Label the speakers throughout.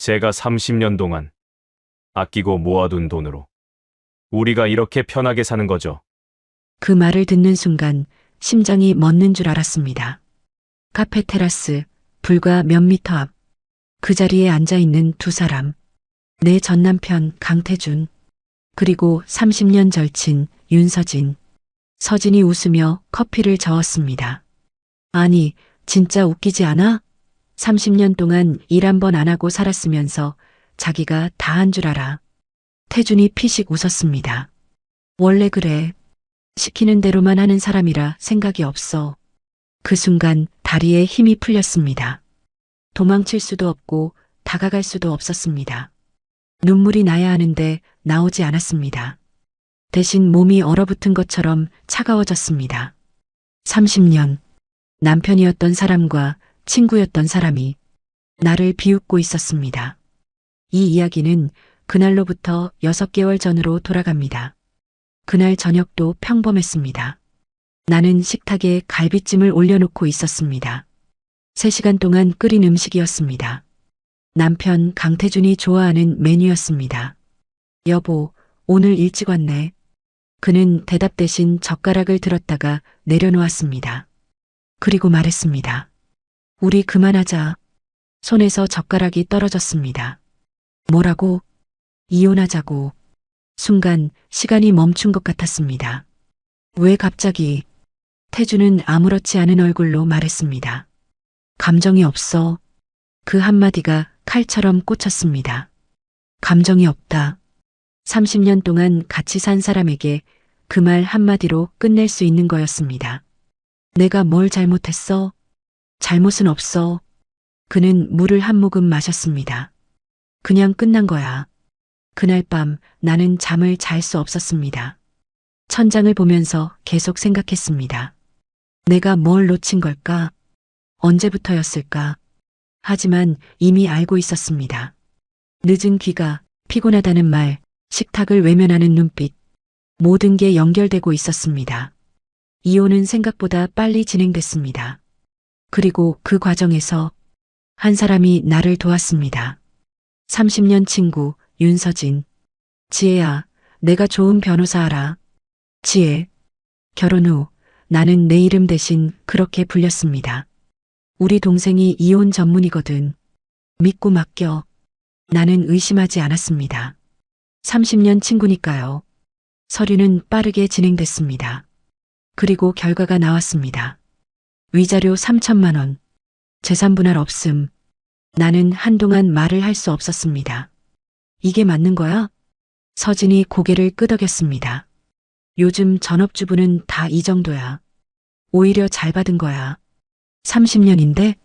Speaker 1: 제가 30년 동안 아끼고 모아둔 돈으로 우리가 이렇게 편하게 사는 거죠.
Speaker 2: 그 말을 듣는 순간 심장이 멎는 줄 알았습니다. 카페 테라스, 불과 몇 미터 앞. 그 자리에 앉아 있는 두 사람. 내 전남편 강태준, 그리고 30년 절친 윤서진. 서진이 웃으며 커피를 저었습니다. 아니, 진짜 웃기지 않아? 30년 동안 일 한 번 안 하고 살았으면서 자기가 다 한 줄 알아. 태준이 피식 웃었습니다. 원래 그래. 시키는 대로만 하는 사람이라 생각이 없어. 그 순간 다리에 힘이 풀렸습니다. 도망칠 수도 없고 다가갈 수도 없었습니다. 눈물이 나야 하는데 나오지 않았습니다. 대신 몸이 얼어붙은 것처럼 차가워졌습니다. 30년 남편이었던 사람과 친구였던 사람이 나를 비웃고 있었습니다. 이 이야기는 그날로부터 6개월 전으로 돌아갑니다. 그날 저녁도 평범했습니다. 나는 식탁에 갈비찜을 올려놓고 있었습니다. 3시간 동안 끓인 음식이었습니다. 남편 강태준이 좋아하는 메뉴였습니다. 여보, 오늘 일찍 왔네. 그는 대답 대신 젓가락을 들었다가 내려놓았습니다. 그리고 말했습니다. 우리 그만하자. 손에서 젓가락이 떨어졌습니다. 뭐라고? 이혼하자고. 순간 시간이 멈춘 것 같았습니다. 왜 갑자기? 태주는 아무렇지 않은 얼굴로 말했습니다. 감정이 없어. 그 한마디가 칼처럼 꽂혔습니다. 감정이 없다. 30년 동안 같이 산 사람에게 그 말 한마디로 끝낼 수 있는 거였습니다. 내가 뭘 잘못했어? 잘못은 없어. 그는 물을 한 모금 마셨습니다. 그냥 끝난 거야. 그날 밤 나는 잠을 잘 수 없었습니다. 천장을 보면서 계속 생각했습니다. 내가 뭘 놓친 걸까? 언제부터였을까? 하지만 이미 알고 있었습니다. 늦은 귀가, 피곤하다는 말, 식탁을 외면하는 눈빛, 모든 게 연결되고 있었습니다. 이혼은 생각보다 빨리 진행됐습니다. 그리고 그 과정에서 한 사람이 나를 도왔습니다. 30년 친구 윤서진. 지혜야, 내가 좋은 변호사 알아. 지혜. 결혼 후 나는 내 이름 대신 그렇게 불렸습니다. 우리 동생이 이혼 전문이거든. 믿고 맡겨. 나는 의심하지 않았습니다. 30년 친구니까요. 서류는 빠르게 진행됐습니다. 그리고 결과가 나왔습니다. 위자료 3천만 원. 재산 분할 없음. 나는 한동안 말을 할 수 없었습니다. 이게 맞는 거야? 서진이 고개를 끄덕였습니다. 요즘 전업주부는 다 이 정도야. 오히려 잘 받은 거야. 30년인데?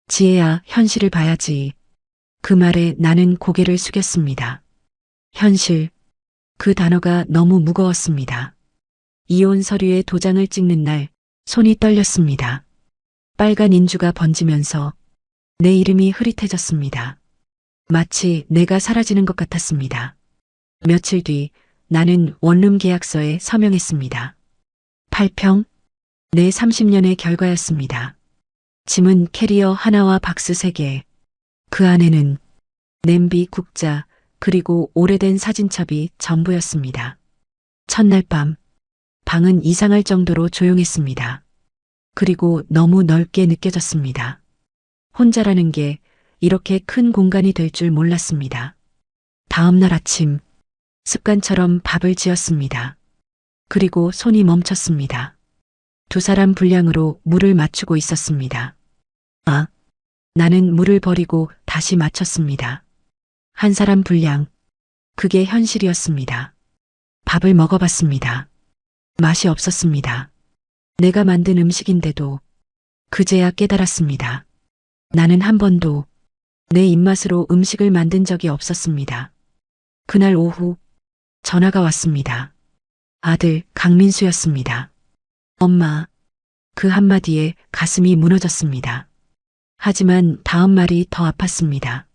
Speaker 2: 지혜야, 현실을 봐야지. 그 말에 나는 고개를 숙였습니다. 현실. 그 단어가 너무 무거웠습니다. 이혼 서류에 도장을 찍는 날 손이 떨렸습니다. 빨간 인주가 번지면서 내 이름이 흐릿해졌습니다. 마치 내가 사라지는 것 같았습니다. 며칠 뒤 나는 원룸 계약서에 서명했습니다. 8평? 내 30년의 결과였습니다. 짐은 캐리어 하나와 박스 3개. 그 안에는 냄비, 국자, 그리고 오래된 사진첩이 전부였습니다. 첫날 밤, 방은 이상할 정도로 조용했습니다. 그리고 너무 넓게 느껴졌습니다. 혼자라는 게 이렇게 큰 공간이 될 줄 몰랐습니다. 다음 날 아침, 습관처럼 밥을 지었습니다. 그리고 손이 멈췄습니다. 2사람 분량으로 물을 맞추고 있었습니다. 나는 물을 버리고 다시 맞췄습니다. 1사람 분량. 그게 현실이었습니다. 밥을 먹어봤습니다. 맛이 없었습니다. 내가 만든 음식인데도 그제야 깨달았습니다. 나는 한 번도 내 입맛으로 음식을 만든 적이 없었습니다. 그날 오후 전화가 왔습니다. 아들 강민수였습니다. 엄마. 그 한마디에 가슴이 무너졌습니다. 하지만 다음 말이 더 아팠습니다.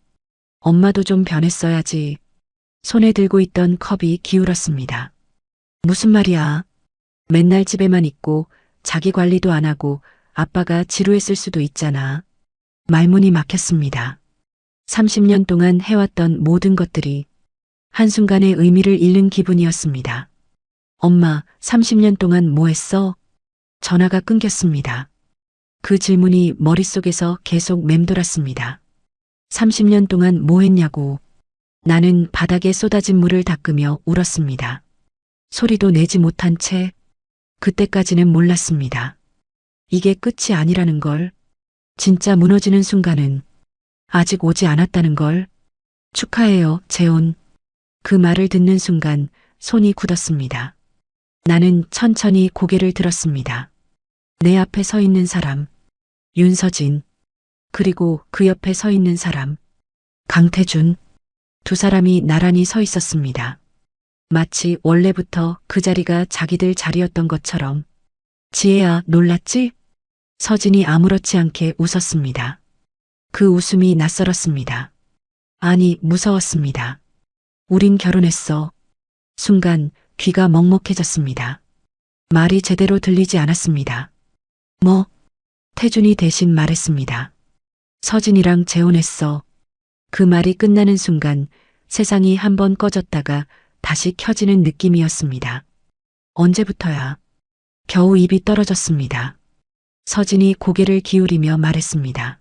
Speaker 2: 엄마도 좀 변했어야지. 손에 들고 있던 컵이 기울었습니다. 무슨 말이야? 맨날 집에만 있고 자기 관리도 안 하고 아빠가 지루했을 수도 있잖아. 말문이 막혔습니다. 30년 동안 해왔던 모든 것들이 한순간에 의미를 잃는 기분이었습니다. 엄마, 30년 동안 뭐 했어? 전화가 끊겼습니다. 그 질문이 머릿속에서 계속 맴돌았습니다. 30년 동안 뭐 했냐고. 나는 바닥에 쏟아진 물을 닦으며 울었습니다. 소리도 내지 못한 채 그때까지는 몰랐습니다. 이게 끝이 아니라는 걸, 진짜 무너지는 순간은 아직 오지 않았다는 걸. 축하해요, 재혼. 그 말을 듣는 순간 손이 굳었습니다. 나는 천천히 고개를 들었습니다. 내 앞에 서 있는 사람, 윤서진, 그리고 그 옆에 서 있는 사람, 강태준. 두 사람이 나란히 서 있었습니다. 마치 원래부터 그 자리가 자기들 자리였던 것처럼. 지혜야, 놀랐지? 서진이 아무렇지 않게 웃었습니다. 그 웃음이 낯설었습니다. 아니, 무서웠습니다. 우린 결혼했어. 순간 귀가 먹먹해졌습니다. 말이 제대로 들리지 않았습니다. 뭐? 태준이 대신 말했습니다. 서진이랑 재혼했어. 그 말이 끝나는 순간 세상이 한번 꺼졌다가 다시 켜지는 느낌이었습니다. 언제부터야? 겨우 입이 떨어졌습니다. 서진이 고개를 기울이며 말했습니다.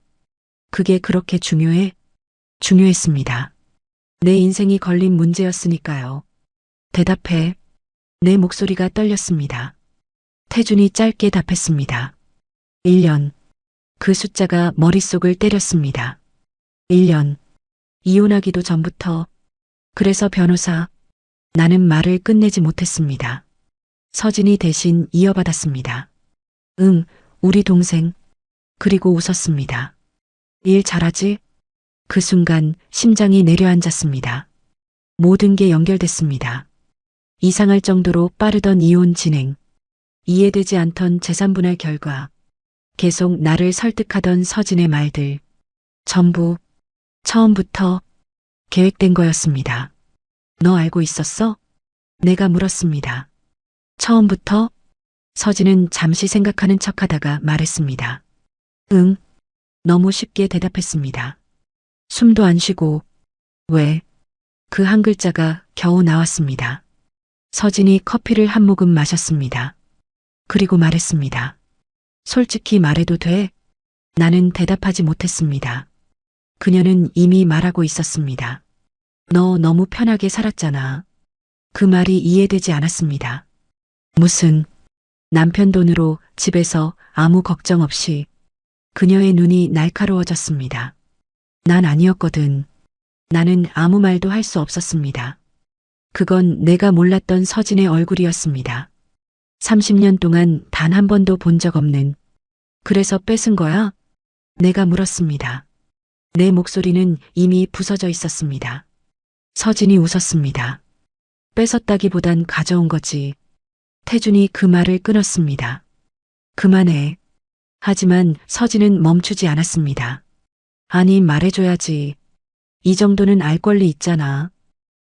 Speaker 2: 그게 그렇게 중요해? 중요했습니다. 내 인생이 걸린 문제였으니까요. 대답해. 내 목소리가 떨렸습니다. 태준이 짧게 답했습니다. 1년. 그 숫자가 머릿속을 때렸습니다. 1년. 이혼하기도 전부터. 그래서 변호사. 나는 말을 끝내지 못했습니다. 서진이 대신 이어받았습니다. 응, 우리 동생. 그리고 웃었습니다. 일 잘하지? 그 순간 심장이 내려앉았습니다. 모든 게 연결됐습니다. 이상할 정도로 빠르던 이혼 진행, 이해되지 않던 재산분할 결과, 계속 나를 설득하던 서진의 말들, 전부 처음부터 계획된 거였습니다. 너 알고 있었어? 내가 물었습니다. 처음부터? 서진은 잠시 생각하는 척하다가 말했습니다. 응. 너무 쉽게 대답했습니다. 숨도 안 쉬고. 왜? 그 한 글자가 겨우 나왔습니다. 서진이 커피를 한 모금 마셨습니다. 그리고 말했습니다. 솔직히 말해도 돼? 나는 대답하지 못했습니다. 그녀는 이미 말하고 있었습니다. 너 너무 편하게 살았잖아. 그 말이 이해되지 않았습니다. 무슨, 남편 돈으로 집에서 아무 걱정 없이. 그녀의 눈이 날카로워졌습니다. 난 아니었거든. 나는 아무 말도 할 수 없었습니다. 그건 내가 몰랐던 서진의 얼굴이었습니다. 30년 동안 단 한 번도 본 적 없는. 그래서 뺏은 거야? 내가 물었습니다. 내 목소리는 이미 부서져 있었습니다. 서진이 웃었습니다. 뺏었다기보단 가져온 거지. 태준이 그 말을 끊었습니다. 그만해. 하지만 서진은 멈추지 않았습니다. 아니, 말해줘야지. 이 정도는 알 권리 있잖아.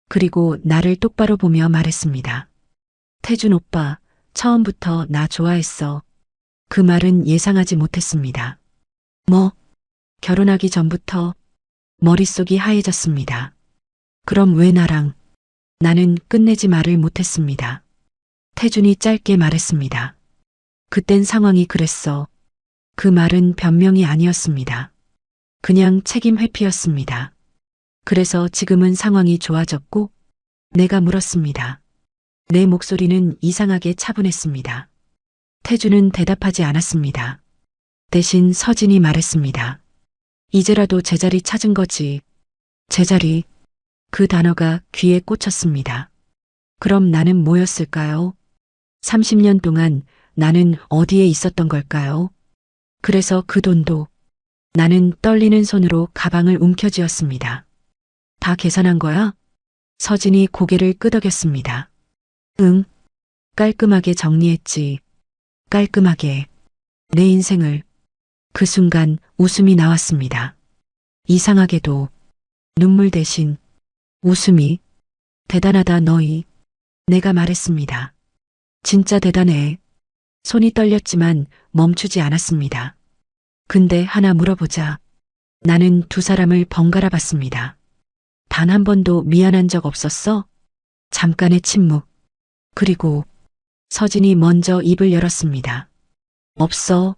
Speaker 2: 그리고 나를 똑바로 보며 말했습니다. 태준 오빠, 처음부터 나 좋아했어. 그 말은 예상하지 못했습니다. 뭐? 결혼하기 전부터? 머릿속이 하얘졌습니다. 그럼 왜 나랑? 나는 끝내지 말을 못했습니다. 태준이 짧게 말했습니다. 그땐 상황이 그랬어. 그 말은 변명이 아니었습니다. 그냥 책임 회피였습니다. 그래서 지금은 상황이 좋아졌고, 내가 물었습니다. 내 목소리는 이상하게 차분했습니다. 태준은 대답하지 않았습니다. 대신 서진이 말했습니다. 이제라도 제자리 찾은 거지. 제자리. 그 단어가 귀에 꽂혔습니다. 그럼 나는 뭐였을까요? 30년 동안 나는 어디에 있었던 걸까요? 그래서 그 돈도. 나는 떨리는 손으로 가방을 움켜쥐었습니다. 다 계산한 거야? 서진이 고개를 끄덕였습니다. 응. 깔끔하게 정리했지. 깔끔하게. 내 인생을. 그 순간 웃음이 나왔습니다. 이상하게도 눈물 대신 웃음이. 대단하다 너희. 내가 말했습니다. 진짜 대단해. 손이 떨렸지만 멈추지 않았습니다. 근데 하나 물어보자. 나는 두 사람을 번갈아 봤습니다. 단 한 번도 미안한 적 없었어? 잠깐의 침묵. 그리고 서진이 먼저 입을 열었습니다. 없어.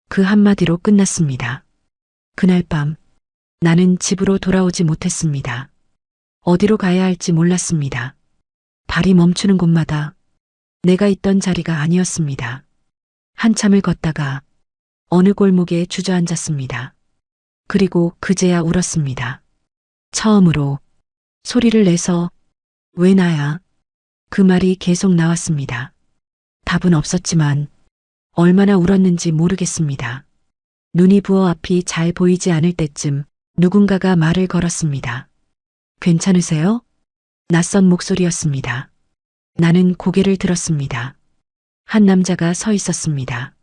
Speaker 2: 그 한마디로 끝났습니다. 그날 밤 나는 집으로 돌아오지 못했습니다. 어디로 가야 할지 몰랐습니다. 발이 멈추는 곳마다 내가 있던 자리가 아니었습니다. 한참을 걷다가 어느 골목에 주저앉았습니다. 그리고 그제야 울었습니다. 처음으로 소리를 내서 왜 나야? 그 말이 계속 나왔습니다. 답은 없었지만 얼마나 울었는지 모르겠습니다. 눈이 부어 앞이 잘 보이지 않을 때쯤 누군가가 말을 걸었습니다. 괜찮으세요? 낯선 목소리였습니다. 나는 고개를 들었습니다. 한 남자가 서 있었습니다.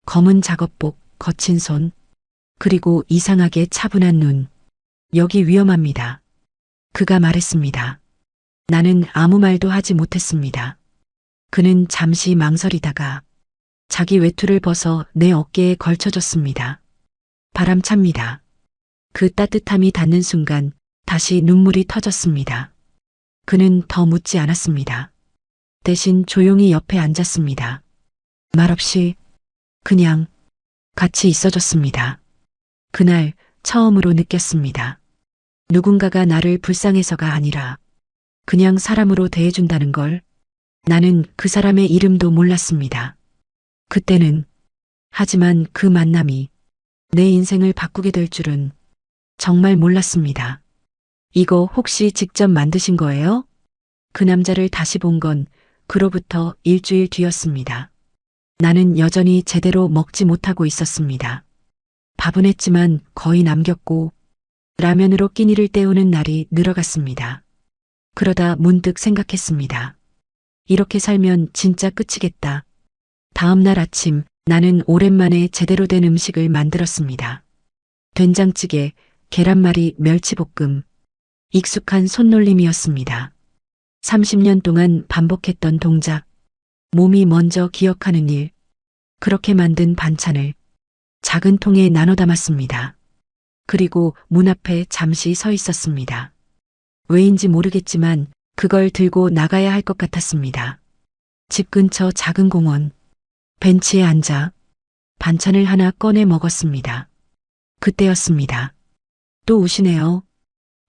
Speaker 2: 검은 작업복, 거친 손, 그리고 이상하게 차분한 눈. 여기 위험합니다. 그가 말했습니다. 나는 아무 말도 하지 못했습니다. 그는 잠시 망설이다가 자기 외투를 벗어 내 어깨에 걸쳐줬습니다. 바람찹니다. 그 따뜻함이 닿는 순간 다시 눈물이 터졌습니다. 그는 더 묻지 않았습니다. 대신 조용히 옆에 앉았습니다. 말없이 그냥 같이 있어줬습니다. 그날 처음으로 느꼈습니다. 누군가가 나를 불쌍해서가 아니라 그냥 사람으로 대해준다는 걸. 나는 그 사람의 이름도 몰랐습니다. 그때는. 하지만 그 만남이 내 인생을 바꾸게 될 줄은 정말 몰랐습니다. 이거 혹시 직접 만드신 거예요? 그 남자를 다시 본 건 그로부터 일주일 뒤였습니다. 나는 여전히 제대로 먹지 못하고 있었습니다. 밥은 했지만 거의 남겼고 라면으로 끼니를 때우는 날이 늘어갔습니다. 그러다 문득 생각했습니다. 이렇게 살면 진짜 끝이겠다. 다음 날 아침 나는 오랜만에 제대로 된 음식을 만들었습니다. 된장찌개, 계란말이, 멸치볶음. 익숙한 손놀림이었습니다. 30년 동안 반복했던 동작, 몸이 먼저 기억하는 일, 그렇게 만든 반찬을 작은 통에 나눠 담았습니다. 그리고 문 앞에 잠시 서 있었습니다. 왜인지 모르겠지만 그걸 들고 나가야 할 것 같았습니다. 집 근처 작은 공원, 벤치에 앉아 반찬을 하나 꺼내 먹었습니다. 그때였습니다. 또 우시네요.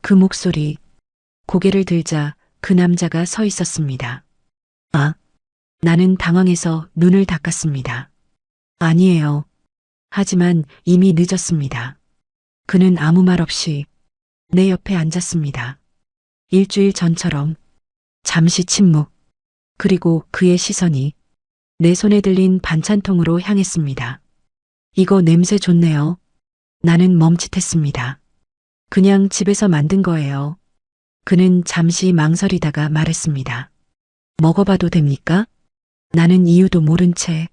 Speaker 2: 그 목소리. 고개를 들자 그 남자가 서 있었습니다. 아, 나는 당황해서 눈을 닦았습니다. 아니에요. 하지만 이미 늦었습니다. 그는 아무 말 없이 내 옆에 앉았습니다. 일주일 전처럼 잠시 침묵, 그리고 그의 시선이 내 손에 들린 반찬통으로 향했습니다. 이거 냄새 좋네요. 나는 멈칫했습니다. 그냥 집에서 만든 거예요. 그는 잠시 망설이다가 말했습니다. 먹어봐도 됩니까? 나는 이유도 모른 채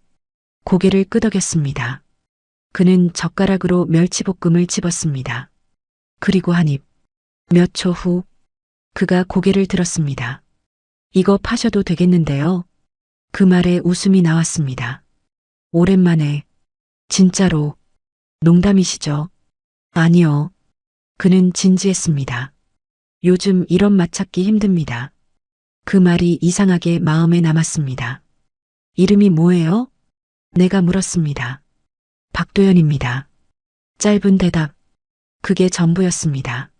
Speaker 2: 고개를 끄덕였습니다. 그는 젓가락으로 멸치볶음을 집었습니다. 그리고 한 입. 몇 초 후 그가 고개를 들었습니다. 이거 파셔도 되겠는데요. 그 말에 웃음이 나왔습니다. 오랜만에. 진짜로. 농담이시죠? 아니요. 그는 진지했습니다. 요즘 이런 맛 찾기 힘듭니다. 그 말이 이상하게 마음에 남았습니다. 이름이 뭐예요? 내가 물었습니다. 박도연입니다. 짧은 대답. 그게 전부였습니다.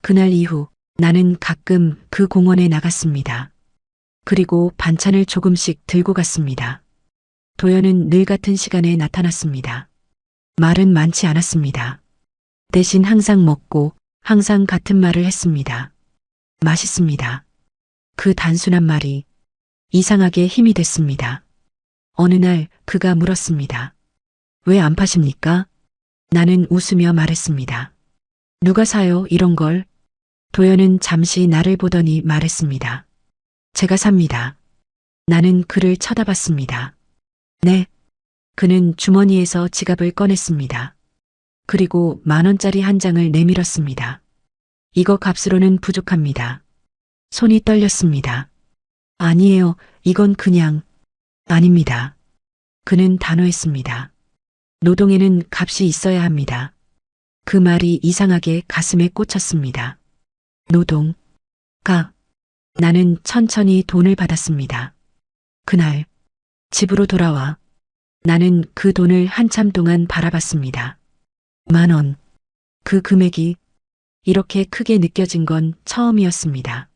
Speaker 2: 그날 이후 나는 가끔 그 공원에 나갔습니다. 그리고 반찬을 조금씩 들고 갔습니다. 도연은 늘 같은 시간에 나타났습니다. 말은 많지 않았습니다. 대신 항상 먹고 항상 같은 말을 했습니다. 맛있습니다. 그 단순한 말이 이상하게 힘이 됐습니다. 어느 날 그가 물었습니다. 왜 안 파십니까? 나는 웃으며 말했습니다. 누가 사요, 이런 걸? 도연은 잠시 나를 보더니 말했습니다. 제가 삽니다. 나는 그를 쳐다봤습니다. 네. 그는 주머니에서 지갑을 꺼냈습니다. 그리고 10,000원짜리 한 장을 내밀었습니다. 이거 값으로는 부족합니다. 손이 떨렸습니다. 아니에요. 이건 그냥. 아닙니다. 그는 단호했습니다. 노동에는 값이 있어야 합니다. 그 말이 이상하게 가슴에 꽂혔습니다. 노동. 나는 천천히 돈을 받았습니다. 그날 집으로 돌아와 나는 그 돈을 한참 동안 바라봤습니다. 10,000원. 그 금액이 이렇게 크게 느껴진 건 처음이었습니다.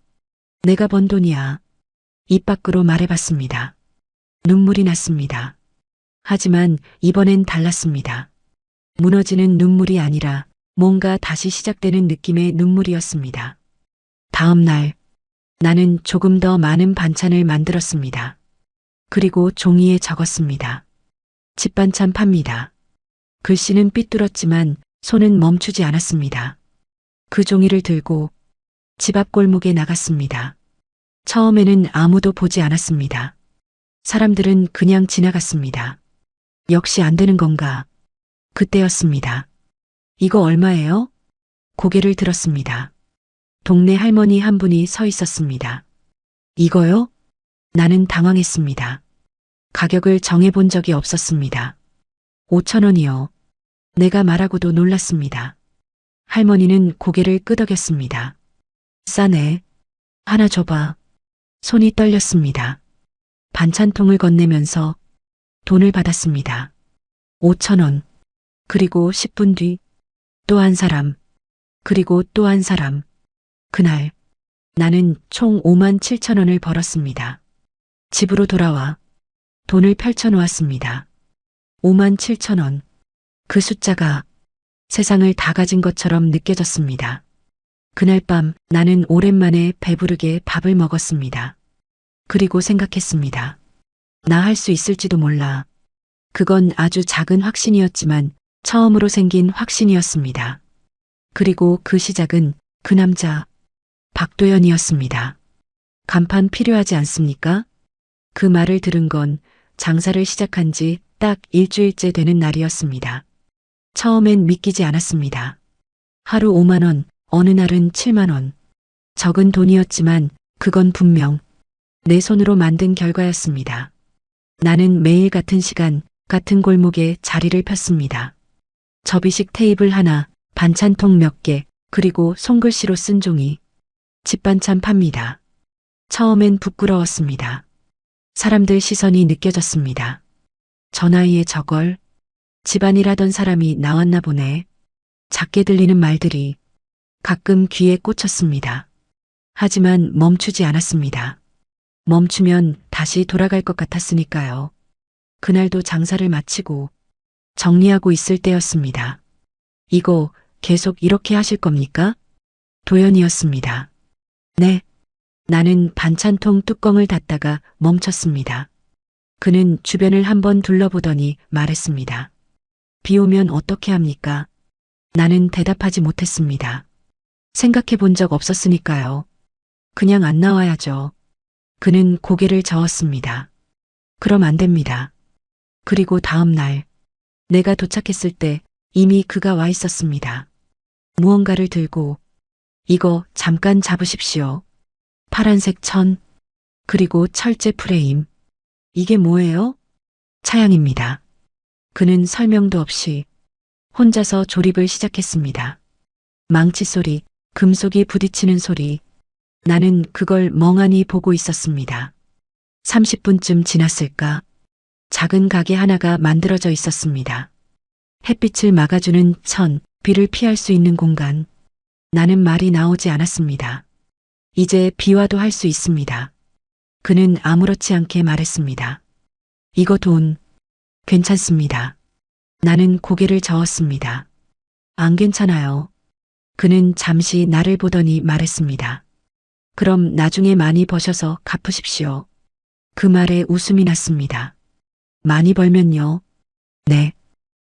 Speaker 2: 내가 번 돈이야. 입 밖으로 말해봤습니다. 눈물이 났습니다. 하지만 이번엔 달랐습니다. 무너지는 눈물이 아니라 뭔가 다시 시작되는 느낌의 눈물이었습니다. 다음 날 나는 조금 더 많은 반찬을 만들었습니다. 그리고 종이에 적었습니다. 집반찬 팝니다. 글씨는 삐뚤었지만 손은 멈추지 않았습니다. 그 종이를 들고 집 앞 골목에 나갔습니다. 처음에는 아무도 보지 않았습니다. 사람들은 그냥 지나갔습니다. 역시 안 되는 건가? 그때였습니다. 이거 얼마예요? 고개를 들었습니다. 동네 할머니 한 분이 서 있었습니다. 이거요? 나는 당황했습니다. 가격을 정해본 적이 없었습니다. 5,000원이요. 내가 말하고도 놀랐습니다. 할머니는 고개를 끄덕였습니다. 싸네. 하나 줘봐. 손이 떨렸습니다. 반찬통을 건네면서 돈을 받았습니다. 5,000원. 그리고 10분 뒤 또 한 사람. 그리고 또 한 사람. 그날 나는 총 57,000원을 벌었습니다. 집으로 돌아와 돈을 펼쳐놓았습니다. 57,000원. 그 숫자가 세상을 다 가진 것처럼 느껴졌습니다. 그날 밤 나는 오랜만에 배부르게 밥을 먹었습니다. 그리고 생각했습니다. 나 할 수 있을지도 몰라. 그건 아주 작은 확신이었지만 처음으로 생긴 확신이었습니다. 그리고 그 시작은 그 남자 박도연이었습니다. 간판 필요하지 않습니까? 그 말을 들은 건 장사를 시작한 지 딱 일주일째 되는 날이었습니다. 처음엔 믿기지 않았습니다. 하루 5만원, 어느 날은 7만원. 적은 돈이었지만 그건 분명 내 손으로 만든 결과였습니다. 나는 매일 같은 시간, 같은 골목에 자리를 폈습니다. 접이식 테이블 하나, 반찬통 몇 개, 그리고 손글씨로 쓴 종이. 집반찬 팝니다. 처음엔 부끄러웠습니다. 사람들 시선이 느껴졌습니다. 저 나이에 저걸? 집안일 하던 사람이 나왔나 보네. 작게 들리는 말들이 가끔 귀에 꽂혔습니다. 하지만 멈추지 않았습니다. 멈추면 다시 돌아갈 것 같았으니까요. 그날도 장사를 마치고 정리하고 있을 때였습니다. 이거 계속 이렇게 하실 겁니까? 도연이었습니다. 네. 나는 반찬통 뚜껑을 닫다가 멈췄습니다. 그는 주변을 한번 둘러보더니 말했습니다. 비 오면 어떻게 합니까? 나는 대답하지 못했습니다. 생각해 본 적 없었으니까요. 그냥 안 나와야죠. 그는 고개를 저었습니다. 그럼 안 됩니다. 그리고 다음 날 내가 도착했을 때 이미 그가 와 있었습니다. 무언가를 들고 이거 잠깐 잡으십시오. 파란색 천, 그리고 철제 프레임. 이게 뭐예요? 차양입니다. 그는 설명도 없이 혼자서 조립을 시작했습니다. 망치 소리, 금속이 부딪히는 소리. 나는 그걸 멍하니 보고 있었습니다. 30분쯤 지났을까? 작은 가게 하나가 만들어져 있었습니다. 햇빛을 막아주는 천, 비를 피할 수 있는 공간. 나는 말이 나오지 않았습니다. 이제 비와도 할 수 있습니다. 그는 아무렇지 않게 말했습니다. 이거 돈 괜찮습니다. 나는 고개를 저었습니다. 안 괜찮아요. 그는 잠시 나를 보더니 말했습니다. 그럼 나중에 많이 버셔서 갚으십시오. 그 말에 웃음이 났습니다. 많이 벌면요? 네.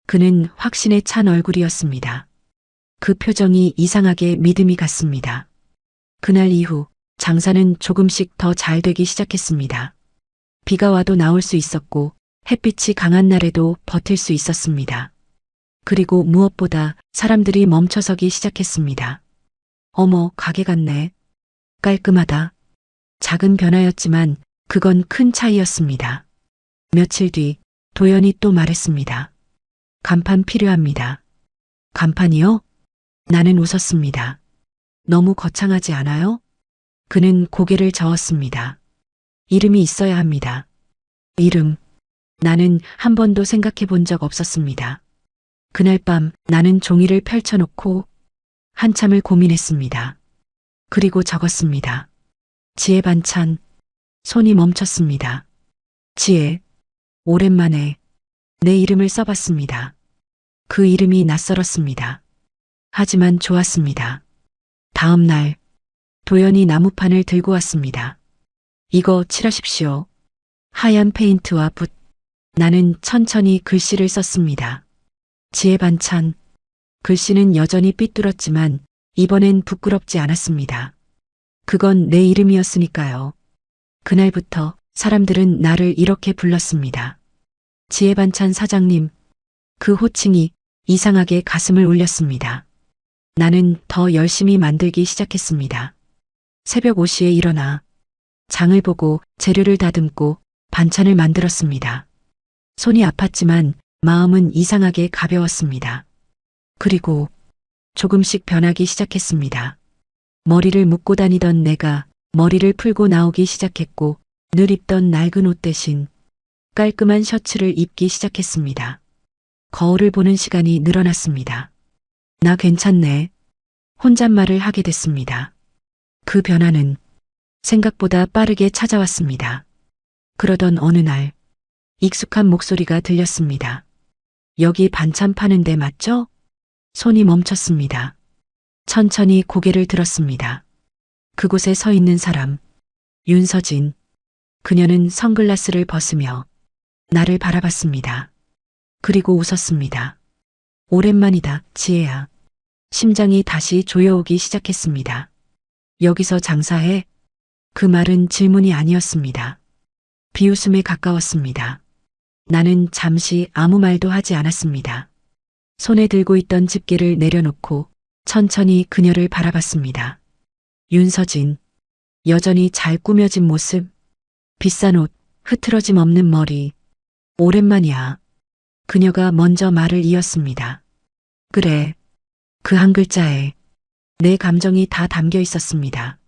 Speaker 2: 그는 확신에 찬 얼굴이었습니다. 그 표정이 이상하게 믿음이 갔습니다. 그날 이후 장사는 조금씩 더 잘 되기 시작했습니다. 비가 와도 나올 수 있었고 햇빛이 강한 날에도 버틸 수 있었습니다. 그리고 무엇보다 사람들이 멈춰서기 시작했습니다. 어머, 가게 같네. 깔끔하다. 작은 변화였지만 그건 큰 차이였습니다. 며칠 뒤 도연이 또 말했습니다. 간판 필요합니다. 간판이요? 나는 웃었습니다. 너무 거창하지 않아요? 그는 고개를 저었습니다. 이름이 있어야 합니다. 이름. 나는 한 번도 생각해 본 적 없었습니다. 그날 밤 나는 종이를 펼쳐놓고 한참을 고민했습니다. 그리고 적었습니다. 지혜 반찬. 손이 멈췄습니다. 지혜. 오랜만에 내 이름을 써봤습니다. 그 이름이 낯설었습니다. 하지만 좋았습니다. 다음 날 도연이 나무판을 들고 왔습니다. 이거 칠하십시오. 하얀 페인트와 붓. 나는 천천히 글씨를 썼습니다. 지혜 반찬. 글씨는 여전히 삐뚤었지만 이번엔 부끄럽지 않았습니다. 그건 내 이름이었으니까요. 그날부터 사람들은 나를 이렇게 불렀습니다. 지혜 반찬 사장님. 그 호칭이 이상하게 가슴을 울렸습니다. 나는 더 열심히 만들기 시작했습니다. 새벽 5시에 일어나 장을 보고 재료를 다듬고 반찬을 만들었습니다. 손이 아팠지만 마음은 이상하게 가벼웠습니다. 그리고 조금씩 변하기 시작했습니다. 머리를 묶고 다니던 내가 머리를 풀고 나오기 시작했고 늘 입던 낡은 옷 대신 깔끔한 셔츠를 입기 시작했습니다. 거울을 보는 시간이 늘어났습니다. 나 괜찮네. 혼잣말을 하게 됐습니다. 그 변화는 생각보다 빠르게 찾아왔습니다. 그러던 어느 날 익숙한 목소리가 들렸습니다. 여기 반찬 파는 데 맞죠? 손이 멈췄습니다. 천천히 고개를 들었습니다. 그곳에 서 있는 사람, 윤서진. 그녀는 선글라스를 벗으며 나를 바라봤습니다. 그리고 웃었습니다. 오랜만이다, 지혜야. 심장이 다시 조여오기 시작했습니다. 여기서 장사해? 그 말은 질문이 아니었습니다. 비웃음에 가까웠습니다. 나는 잠시 아무 말도 하지 않았습니다. 손에 들고 있던 집게를 내려놓고 천천히 그녀를 바라봤습니다. 윤서진. 여전히 잘 꾸며진 모습. 비싼 옷, 흐트러짐 없는 머리. 오랜만이야. 그녀가 먼저 말을 이었습니다. 그래. 그 한 글자에 내 감정이 다 담겨 있었습니다.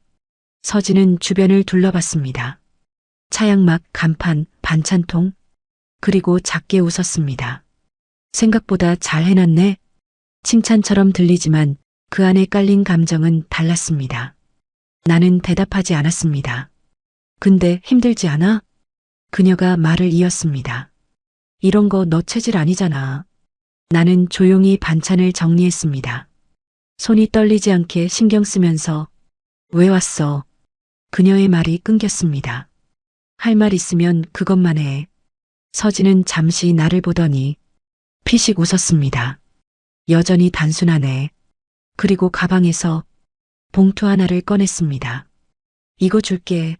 Speaker 2: 서진은 주변을 둘러봤습니다. 차양막, 간판, 반찬통, 그리고 작게 웃었습니다. 생각보다 잘 해놨네. 칭찬처럼 들리지만 그 안에 깔린 감정은 달랐습니다. 나는 대답하지 않았습니다. 근데 힘들지 않아? 그녀가 말을 이었습니다. 이런 거 너 체질 아니잖아. 나는 조용히 반찬을 정리했습니다. 손이 떨리지 않게 신경 쓰면서 왜 왔어? 그녀의 말이 끊겼습니다. 할 말 있으면 그것만 해. 서진은 잠시 나를 보더니 피식 웃었습니다. 여전히 단순하네. 그리고 가방에서 봉투 하나를 꺼냈습니다. 이거 줄게.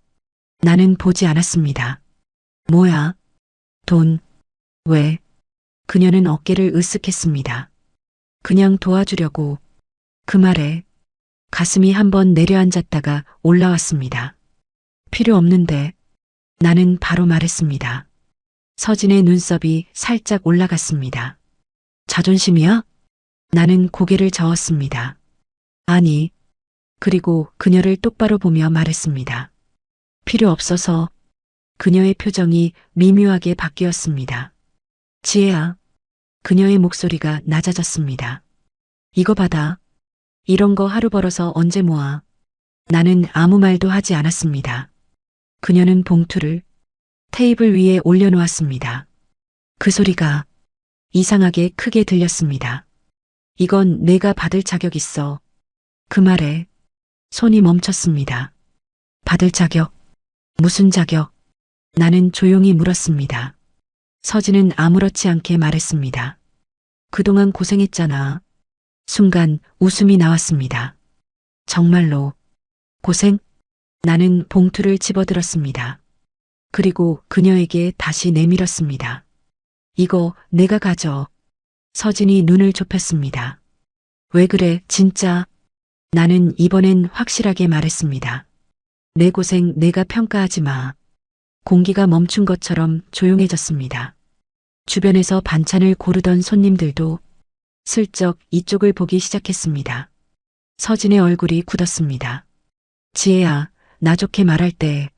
Speaker 2: 나는 보지 않았습니다. 뭐야? 돈. 왜? 그녀는 어깨를 으쓱했습니다. 그냥 도와주려고. 그 말에 가슴이 한번 내려앉았다가 올라왔습니다. 필요 없는데. 나는 바로 말했습니다. 서진의 눈썹이 살짝 올라갔습니다. 자존심이야? 나는 고개를 저었습니다. 아니. 그리고 그녀를 똑바로 보며 말했습니다. 필요 없어서. 그녀의 표정이 미묘하게 바뀌었습니다. 지혜야. 그녀의 목소리가 낮아졌습니다. 이거 받아. 이런 거 하루 벌어서 언제 모아. 나는 아무 말도 하지 않았습니다. 그녀는 봉투를 테이블 위에 올려놓았습니다. 그 소리가 이상하게 크게 들렸습니다. 이건 내가 받을 자격 있어. 그 말에 손이 멈췄습니다. 받을 자격? 무슨 자격? 나는 조용히 물었습니다. 서진은 아무렇지 않게 말했습니다. 그동안 고생했잖아. 순간 웃음이 나왔습니다. 정말로 고생? 나는 봉투를 집어들었습니다. 그리고 그녀에게 다시 내밀었습니다. 이거 내가 가져. 서진이 눈을 좁혔습니다. 왜 그래, 진짜? 나는 이번엔 확실하게 말했습니다. 내 고생 내가 평가하지 마. 공기가 멈춘 것처럼 조용해졌습니다. 주변에서 반찬을 고르던 손님들도 슬쩍 이쪽을 보기 시작했습니다. 서진의 얼굴이 굳었습니다. 지혜야, 나 좋게 말할 때.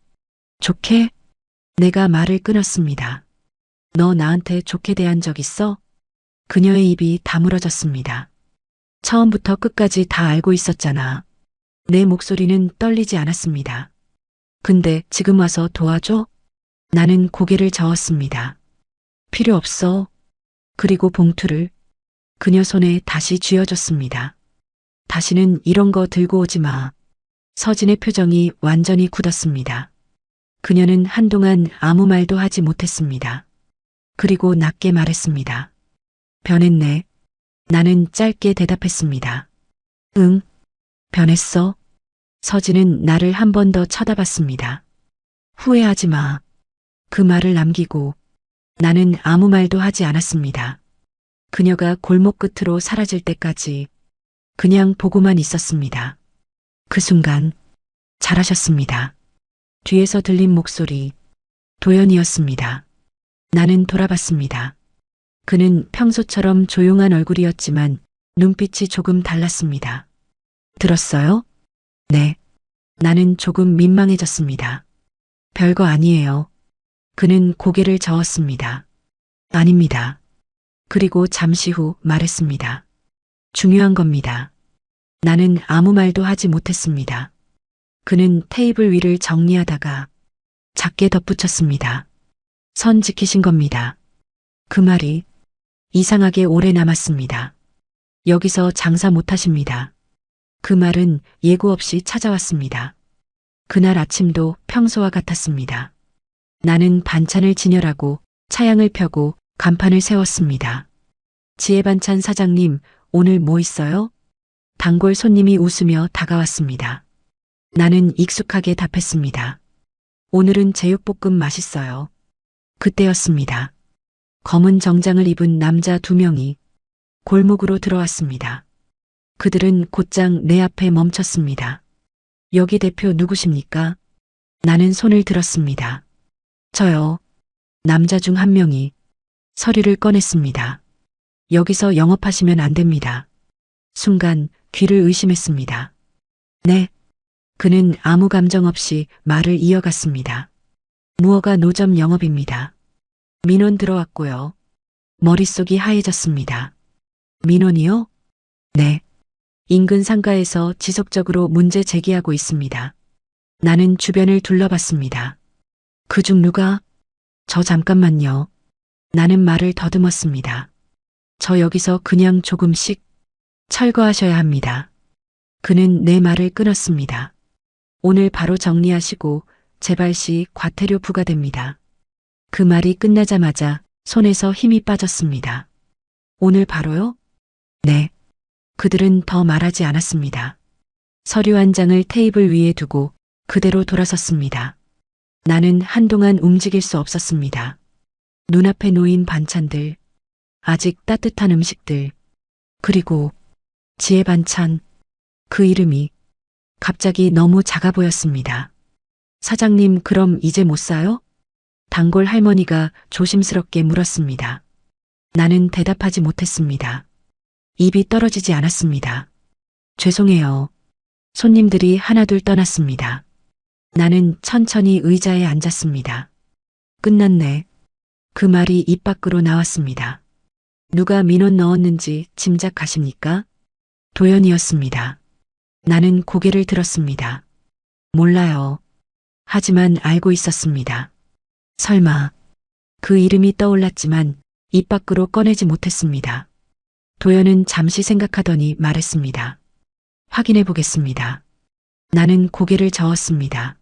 Speaker 2: 좋게? 내가 말을 끊었습니다. 너 나한테 좋게 대한 적 있어? 그녀의 입이 다물어졌습니다. 처음부터 끝까지 다 알고 있었잖아. 내 목소리는 떨리지 않았습니다. 근데 지금 와서 도와줘? 나는 고개를 저었습니다. 필요 없어. 그리고 봉투를 그녀 손에 다시 쥐어줬습니다. 다시는 이런 거 들고 오지 마. 서진의 표정이 완전히 굳었습니다. 그녀는 한동안 아무 말도 하지 못했습니다. 그리고 낮게 말했습니다. 변했네. 나는 짧게 대답했습니다. 응, 변했어. 서진은 나를 한 번 더 쳐다봤습니다. 후회하지 마. 그 말을 남기고 나는 아무 말도 하지 않았습니다. 그녀가 골목 끝으로 사라질 때까지 그냥 보고만 있었습니다. 그 순간 잘하셨습니다. 뒤에서 들린 목소리 도연이었습니다. 나는 돌아봤습니다. 그는 평소처럼 조용한 얼굴이었지만 눈빛이 조금 달랐습니다. 들었어요? 네. 나는 조금 민망해졌습니다. 별거 아니에요. 그는 고개를 저었습니다. 아닙니다. 그리고 잠시 후 말했습니다. 중요한 겁니다. 나는 아무 말도 하지 못했습니다. 그는 테이블 위를 정리하다가 작게 덧붙였습니다. 선 지키신 겁니다. 그 말이 이상하게 오래 남았습니다. 여기서 장사 못하십니다. 그 말은 예고 없이 찾아왔습니다. 그날 아침도 평소와 같았습니다. 나는 반찬을 진열하고 차양을 펴고 간판을 세웠습니다. 지혜반찬 사장님, 오늘 뭐 있어요? 단골 손님이 웃으며 다가왔습니다. 나는 익숙하게 답했습니다. 오늘은 제육볶음 맛있어요. 그때였습니다. 검은 정장을 입은 남자 2명이 골목으로 들어왔습니다. 그들은 곧장 내 앞에 멈췄습니다. 여기 대표 누구십니까? 나는 손을 들었습니다. 저요. 남자 중 한 명이 서류를 꺼냈습니다. 여기서 영업하시면 안 됩니다. 순간 귀를 의심했습니다. 네. 그는 아무 감정 없이 말을 이어갔습니다. 무허가 노점 영업입니다. 민원 들어왔고요. 머릿속이 하얘졌습니다. 민원이요? 네. 인근 상가에서 지속적으로 문제 제기하고 있습니다. 나는 주변을 둘러봤습니다. 그중 누가? 저 잠깐만요. 나는 말을 더듬었습니다. 저 여기서 그냥 조금씩 철거하셔야 합니다. 그는 내 말을 끊었습니다. 오늘 바로 정리하시고 재발 시 과태료 부과됩니다. 그 말이 끝나자마자 손에서 힘이 빠졌습니다. 오늘 바로요? 네. 그들은 더 말하지 않았습니다. 서류 한 장을 테이블 위에 두고 그대로 돌아섰습니다. 나는 한동안 움직일 수 없었습니다. 눈앞에 놓인 반찬들, 아직 따뜻한 음식들, 그리고 지혜 반찬, 그 이름이 갑자기 너무 작아 보였습니다. 사장님, 그럼 이제 못 사요? 단골 할머니가 조심스럽게 물었습니다. 나는 대답하지 못했습니다. 입이 떨어지지 않았습니다. 죄송해요. 손님들이 하나둘 떠났습니다. 나는 천천히 의자에 앉았습니다. 끝났네. 그 말이 입 밖으로 나왔습니다. 누가 민원 넣었는지 짐작하십니까? 도연이었습니다. 나는 고개를 들었습니다. 몰라요. 하지만 알고 있었습니다. 설마. 그 이름이 떠올랐지만 입 밖으로 꺼내지 못했습니다. 도연은 잠시 생각하더니 말했습니다. 확인해 보겠습니다. 나는 고개를 저었습니다.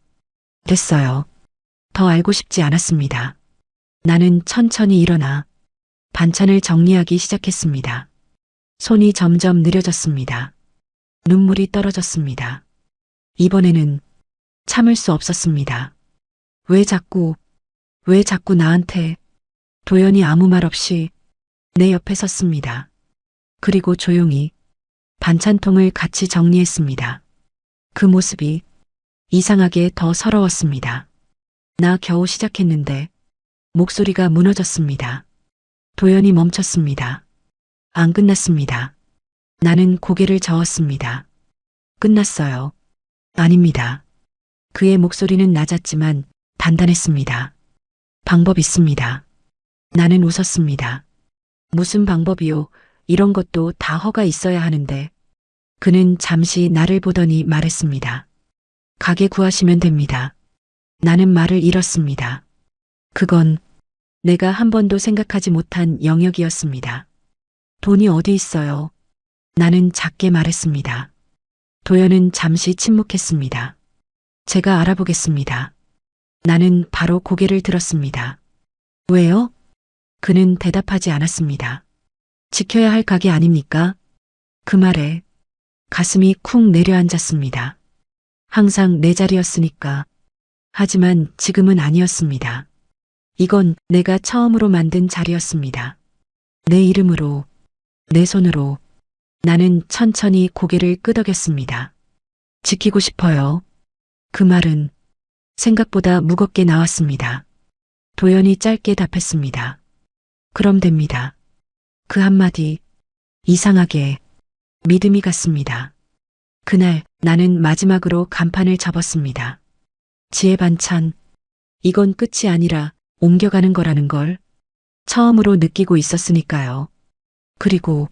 Speaker 2: 됐어요. 더 알고 싶지 않았습니다. 나는 천천히 일어나 반찬을 정리하기 시작했습니다. 손이 점점 느려졌습니다. 눈물이 떨어졌습니다. 이번에는 참을 수 없었습니다. 왜 자꾸 나한테. 도연이 아무 말 없이 내 옆에 섰습니다. 그리고 조용히 반찬통을 같이 정리했습니다. 그 모습이 이상하게 더 서러웠습니다. 나 겨우 시작했는데 목소리가 무너졌습니다. 도연이 멈췄습니다. 안 끝났습니다. 나는 고개를 저었습니다. 끝났어요. 아닙니다. 그의 목소리는 낮았지만 단단했습니다. 방법 있습니다. 나는 웃었습니다. 무슨 방법이요? 이런 것도 다 허가 있어야 하는데. 그는 잠시 나를 보더니 말했습니다. 가게 구하시면 됩니다. 나는 말을 잃었습니다. 그건 내가 한 번도 생각하지 못한 영역이었습니다. 돈이 어디 있어요? 나는 작게 말했습니다. 도연은 잠시 침묵했습니다. 제가 알아보겠습니다. 나는 바로 고개를 들었습니다. 왜요? 그는 대답하지 않았습니다. 지켜야 할 가게 아닙니까? 그 말에 가슴이 쿵 내려앉았습니다. 항상 내 자리였으니까. 하지만 지금은 아니었습니다. 이건 내가 처음으로 만든 자리였습니다. 내 이름으로, 내 손으로. 나는 천천히 고개를 끄덕였습니다. 지키고 싶어요. 그 말은 생각보다 무겁게 나왔습니다. 도연이 짧게 답했습니다. 그럼 됩니다. 그 한마디, 이상하게 믿음이 갔습니다. 그날 나는 마지막으로 간판을 접었습니다. 지혜 반찬, 이건 끝이 아니라 옮겨가는 거라는 걸 처음으로 느끼고 있었으니까요. 그리고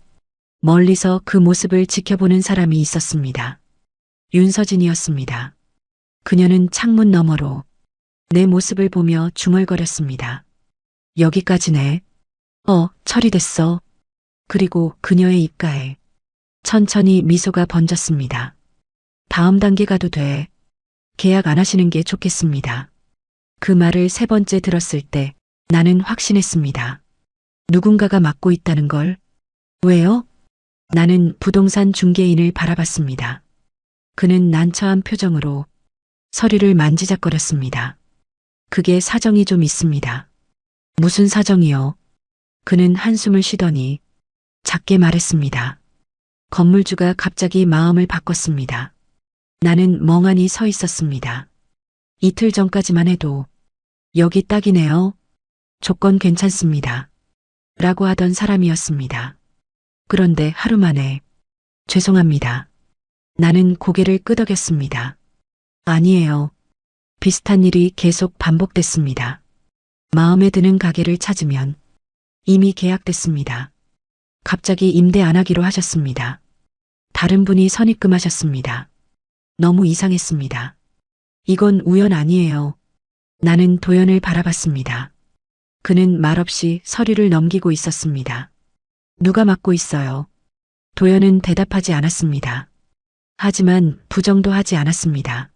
Speaker 2: 멀리서 그 모습을 지켜보는 사람이 있었습니다. 윤서진이었습니다. 그녀는 창문 너머로 내 모습을 보며 중얼거렸습니다. 여기까지네. 처리됐어. 그리고 그녀의 입가에 천천히 미소가 번졌습니다. 다음 단계 가도 돼. 계약 안 하시는 게 좋겠습니다. 그 말을 3번째 들었을 때 나는 확신했습니다. 누군가가 맡고 있다는 걸. 왜요? 나는 부동산 중개인을 바라봤습니다. 그는 난처한 표정으로 서류를 만지작거렸습니다. 그게 사정이 좀 있습니다. 무슨 사정이요? 그는 한숨을 쉬더니 작게 말했습니다. 건물주가 갑자기 마음을 바꿨습니다. 나는 멍하니 서 있었습니다. 이틀 전까지만 해도 여기 딱이네요. 조건 괜찮습니다. 라고 하던 사람이었습니다. 그런데 하루 만에 죄송합니다. 나는 고개를 끄덕였습니다. 아니에요. 비슷한 일이 계속 반복됐습니다. 마음에 드는 가게를 찾으면 이미 계약됐습니다. 갑자기 임대 안 하기로 하셨습니다. 다른 분이 선입금하셨습니다. 너무 이상했습니다. 이건 우연 아니에요. 나는 도연을 바라봤습니다. 그는 말없이 서류를 넘기고 있었습니다. 누가 맡고 있어요? 도연은 대답하지 않았습니다. 하지만 부정도 하지 않았습니다.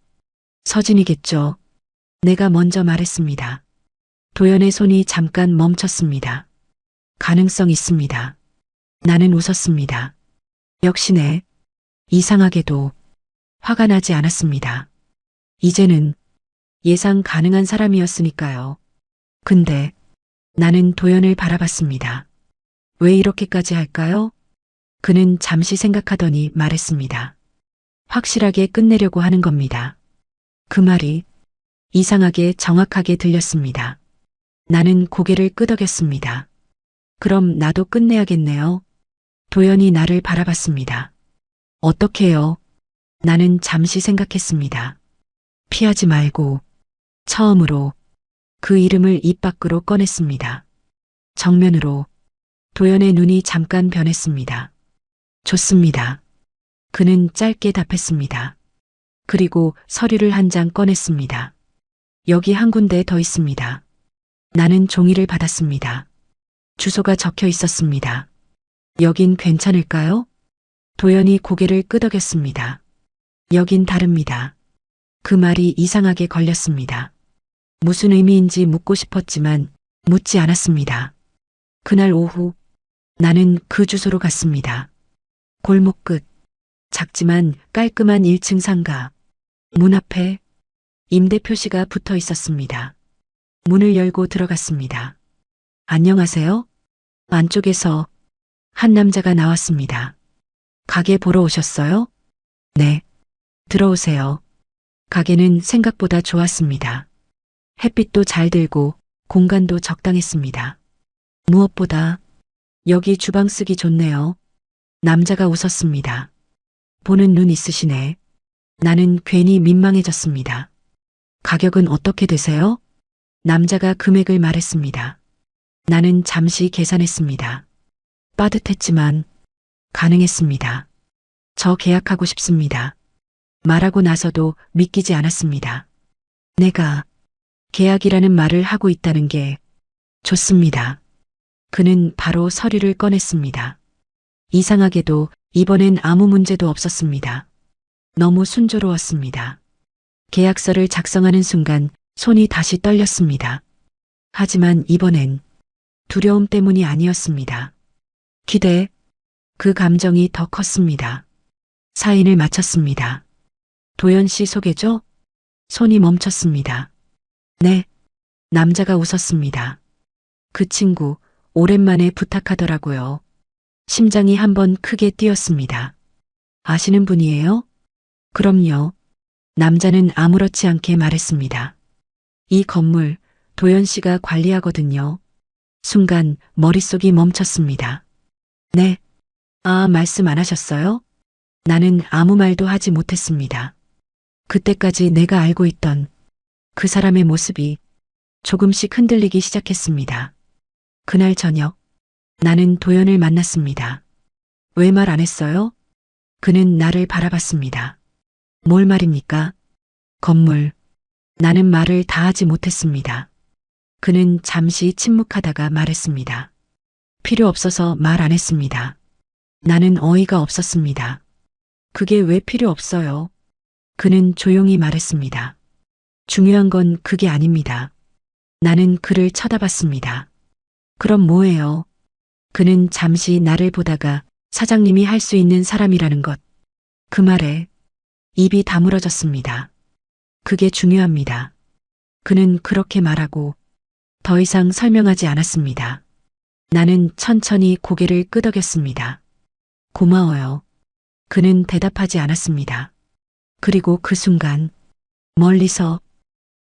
Speaker 2: 서진이겠죠. 내가 먼저 말했습니다. 도연의 손이 잠깐 멈췄습니다. 가능성 있습니다. 나는 웃었습니다. 역시네. 이상하게도 화가 나지 않았습니다. 이제는 예상 가능한 사람이었으니까요. 근데 나는 도연을 바라봤습니다. 왜 이렇게까지 할까요? 그는 잠시 생각하더니 말했습니다. 확실하게 끝내려고 하는 겁니다. 그 말이 이상하게 정확하게 들렸습니다. 나는 고개를 끄덕였습니다. 그럼 나도 끝내야겠네요. 도연이 나를 바라봤습니다. 어떻게요? 나는 잠시 생각했습니다. 피하지 말고 처음으로 그 이름을 입 밖으로 꺼냈습니다. 정면으로 도연의 눈이 잠깐 변했습니다. 좋습니다. 그는 짧게 답했습니다. 그리고 서류를 한 장 꺼냈습니다. 여기 한 군데 더 있습니다. 나는 종이를 받았습니다. 주소가 적혀 있었습니다. 여긴 괜찮을까요? 도연이 고개를 끄덕였습니다. 여긴 다릅니다. 그 말이 이상하게 걸렸습니다. 무슨 의미인지 묻고 싶었지만 묻지 않았습니다. 그날 오후 나는 그 주소로 갔습니다. 골목 끝, 작지만 깔끔한 1층 상가. 문 앞에 임대 표시가 붙어 있었습니다. 문을 열고 들어갔습니다. 안녕하세요? 안쪽에서 한 남자가 나왔습니다. 가게 보러 오셨어요? 네. 들어오세요. 가게는 생각보다 좋았습니다. 햇빛도 잘 들고 공간도 적당했습니다. 무엇보다 여기 주방 쓰기 좋네요. 남자가 웃었습니다. 보는 눈 있으시네. 나는 괜히 민망해졌습니다. 가격은 어떻게 되세요? 남자가 금액을 말했습니다. 나는 잠시 계산했습니다. 빠듯했지만 가능했습니다. 저 계약하고 싶습니다. 말하고 나서도 믿기지 않았습니다. 내가 계약이라는 말을 하고 있다는 게 좋습니다. 그는 바로 서류를 꺼냈습니다. 이상하게도 이번엔 아무 문제도 없었습니다. 너무 순조로웠습니다. 계약서를 작성하는 순간 손이 다시 떨렸습니다. 하지만 이번엔 두려움 때문이 아니었습니다. 기대, 그 감정이 더 컸습니다. 사인을 마쳤습니다. 도연 씨 소개죠? 손이 멈췄습니다. 네. 남자가 웃었습니다. 그 친구 오랜만에 부탁하더라고요. 심장이 한번 크게 뛰었습니다. 아시는 분이에요? 그럼요. 남자는 아무렇지 않게 말했습니다. 이 건물 도연 씨가 관리하거든요. 순간 머릿속이 멈췄습니다. 네. 아, 말씀 안 하셨어요? 나는 아무 말도 하지 못했습니다. 그때까지 내가 알고 있던 그 사람의 모습이 조금씩 흔들리기 시작했습니다. 그날 저녁, 나는 도연을 만났습니다. 왜 말 안 했어요? 그는 나를 바라봤습니다. 뭘 말입니까? 건물. 나는 말을 다 하지 못했습니다. 그는 잠시 침묵하다가 말했습니다. 필요 없어서 말 안 했습니다. 나는 어이가 없었습니다. 그게 왜 필요 없어요? 그는 조용히 말했습니다. 중요한 건 그게 아닙니다. 나는 그를 쳐다봤습니다. 그럼 뭐예요? 그는 잠시 나를 보다가 사장님이 할 수 있는 사람이라는 것. 그 말에 입이 다물어졌습니다. 그게 중요합니다. 그는 그렇게 말하고 더 이상 설명하지 않았습니다. 나는 천천히 고개를 끄덕였습니다. 고마워요. 그는 대답하지 않았습니다. 그리고 그 순간 멀리서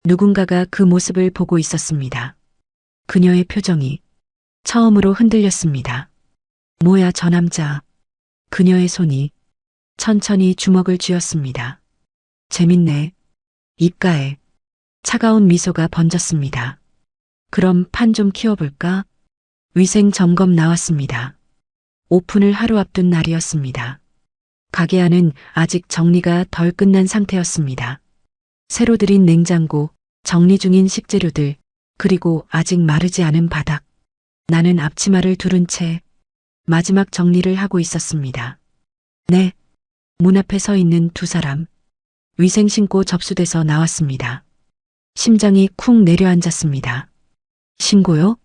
Speaker 2: 누군가가 그 모습을 보고 있었습니다. 그녀의 표정이 처음으로 흔들렸습니다. 뭐야 저 남자. 그녀의 손이 천천히 주먹을 쥐었습니다. 재밌네. 입가에 차가운 미소가 번졌습니다. 그럼 판 좀 키워볼까? 위생 점검 나왔습니다. 오픈을 하루 앞둔 날이었습니다. 가게 안은 아직 정리가 덜 끝난 상태였습니다. 새로 들인 냉장고, 정리 중인 식재료들, 그리고 아직 마르지 않은 바닥. 나는 앞치마를 두른 채 마지막 정리를 하고 있었습니다. 네. 문 앞에 서 있는 두 사람. 위생 신고 접수돼서 나왔습니다. 심장이 쿵 내려앉았습니다. 신고요?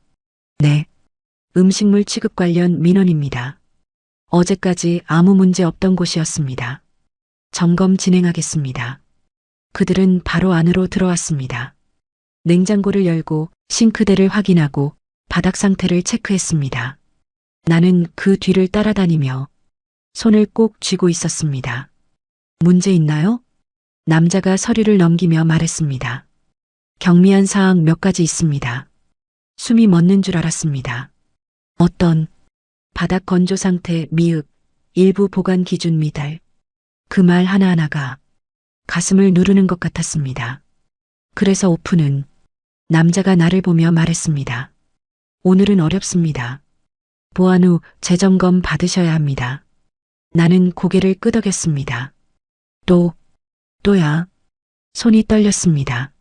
Speaker 2: 네. 음식물 취급 관련 민원입니다. 어제까지 아무 문제 없던 곳이었습니다. 점검 진행하겠습니다. 그들은 바로 안으로 들어왔습니다. 냉장고를 열고 싱크대를 확인하고 바닥 상태를 체크했습니다. 나는 그 뒤를 따라다니며 손을 꼭 쥐고 있었습니다. 문제 있나요? 남자가 서류를 넘기며 말했습니다. 경미한 사항 몇 가지 있습니다. 숨이 멎는 줄 알았습니다. 어떤 바닥 건조 상태 미흡, 일부 보관 기준 미달. 그 말 하나하나가 가슴을 누르는 것 같았습니다. 그래서 오픈은 남자가 나를 보며 말했습니다. 오늘은 어렵습니다. 보안 후 재점검 받으셔야 합니다. 나는 고개를 끄덕였습니다. 또야. 손이 떨렸습니다.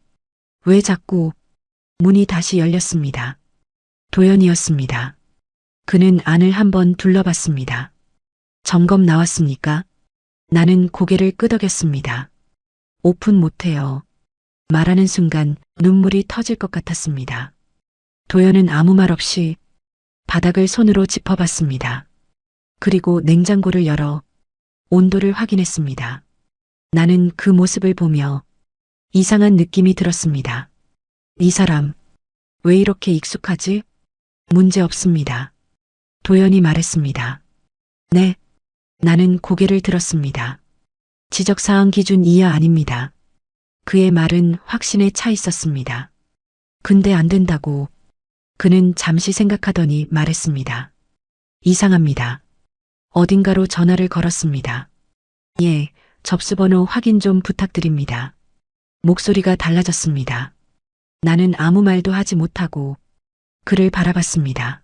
Speaker 2: 왜 자꾸 문이 다시 열렸습니다. 도연이었습니다. 그는 안을 한번 둘러봤습니다. 점검 나왔습니까? 나는 고개를 끄덕였습니다. 오픈 못해요. 말하는 순간 눈물이 터질 것 같았습니다. 도연은 아무 말 없이 바닥을 손으로 짚어봤습니다. 그리고 냉장고를 열어 온도를 확인했습니다. 나는 그 모습을 보며 이상한 느낌이 들었습니다. 이 사람, 왜 이렇게 익숙하지? 문제 없습니다. 도연이 말했습니다. 네. 나는 고개를 들었습니다. 지적사항 기준 이하 아닙니다. 그의 말은 확신에 차 있었습니다. 근데 안 된다고. 그는 잠시 생각하더니 말했습니다. 이상합니다. 어딘가로 전화를 걸었습니다. 예, 접수번호 확인 좀 부탁드립니다. 목소리가 달라졌습니다. 나는 아무 말도 하지 못하고 그를 바라봤습니다.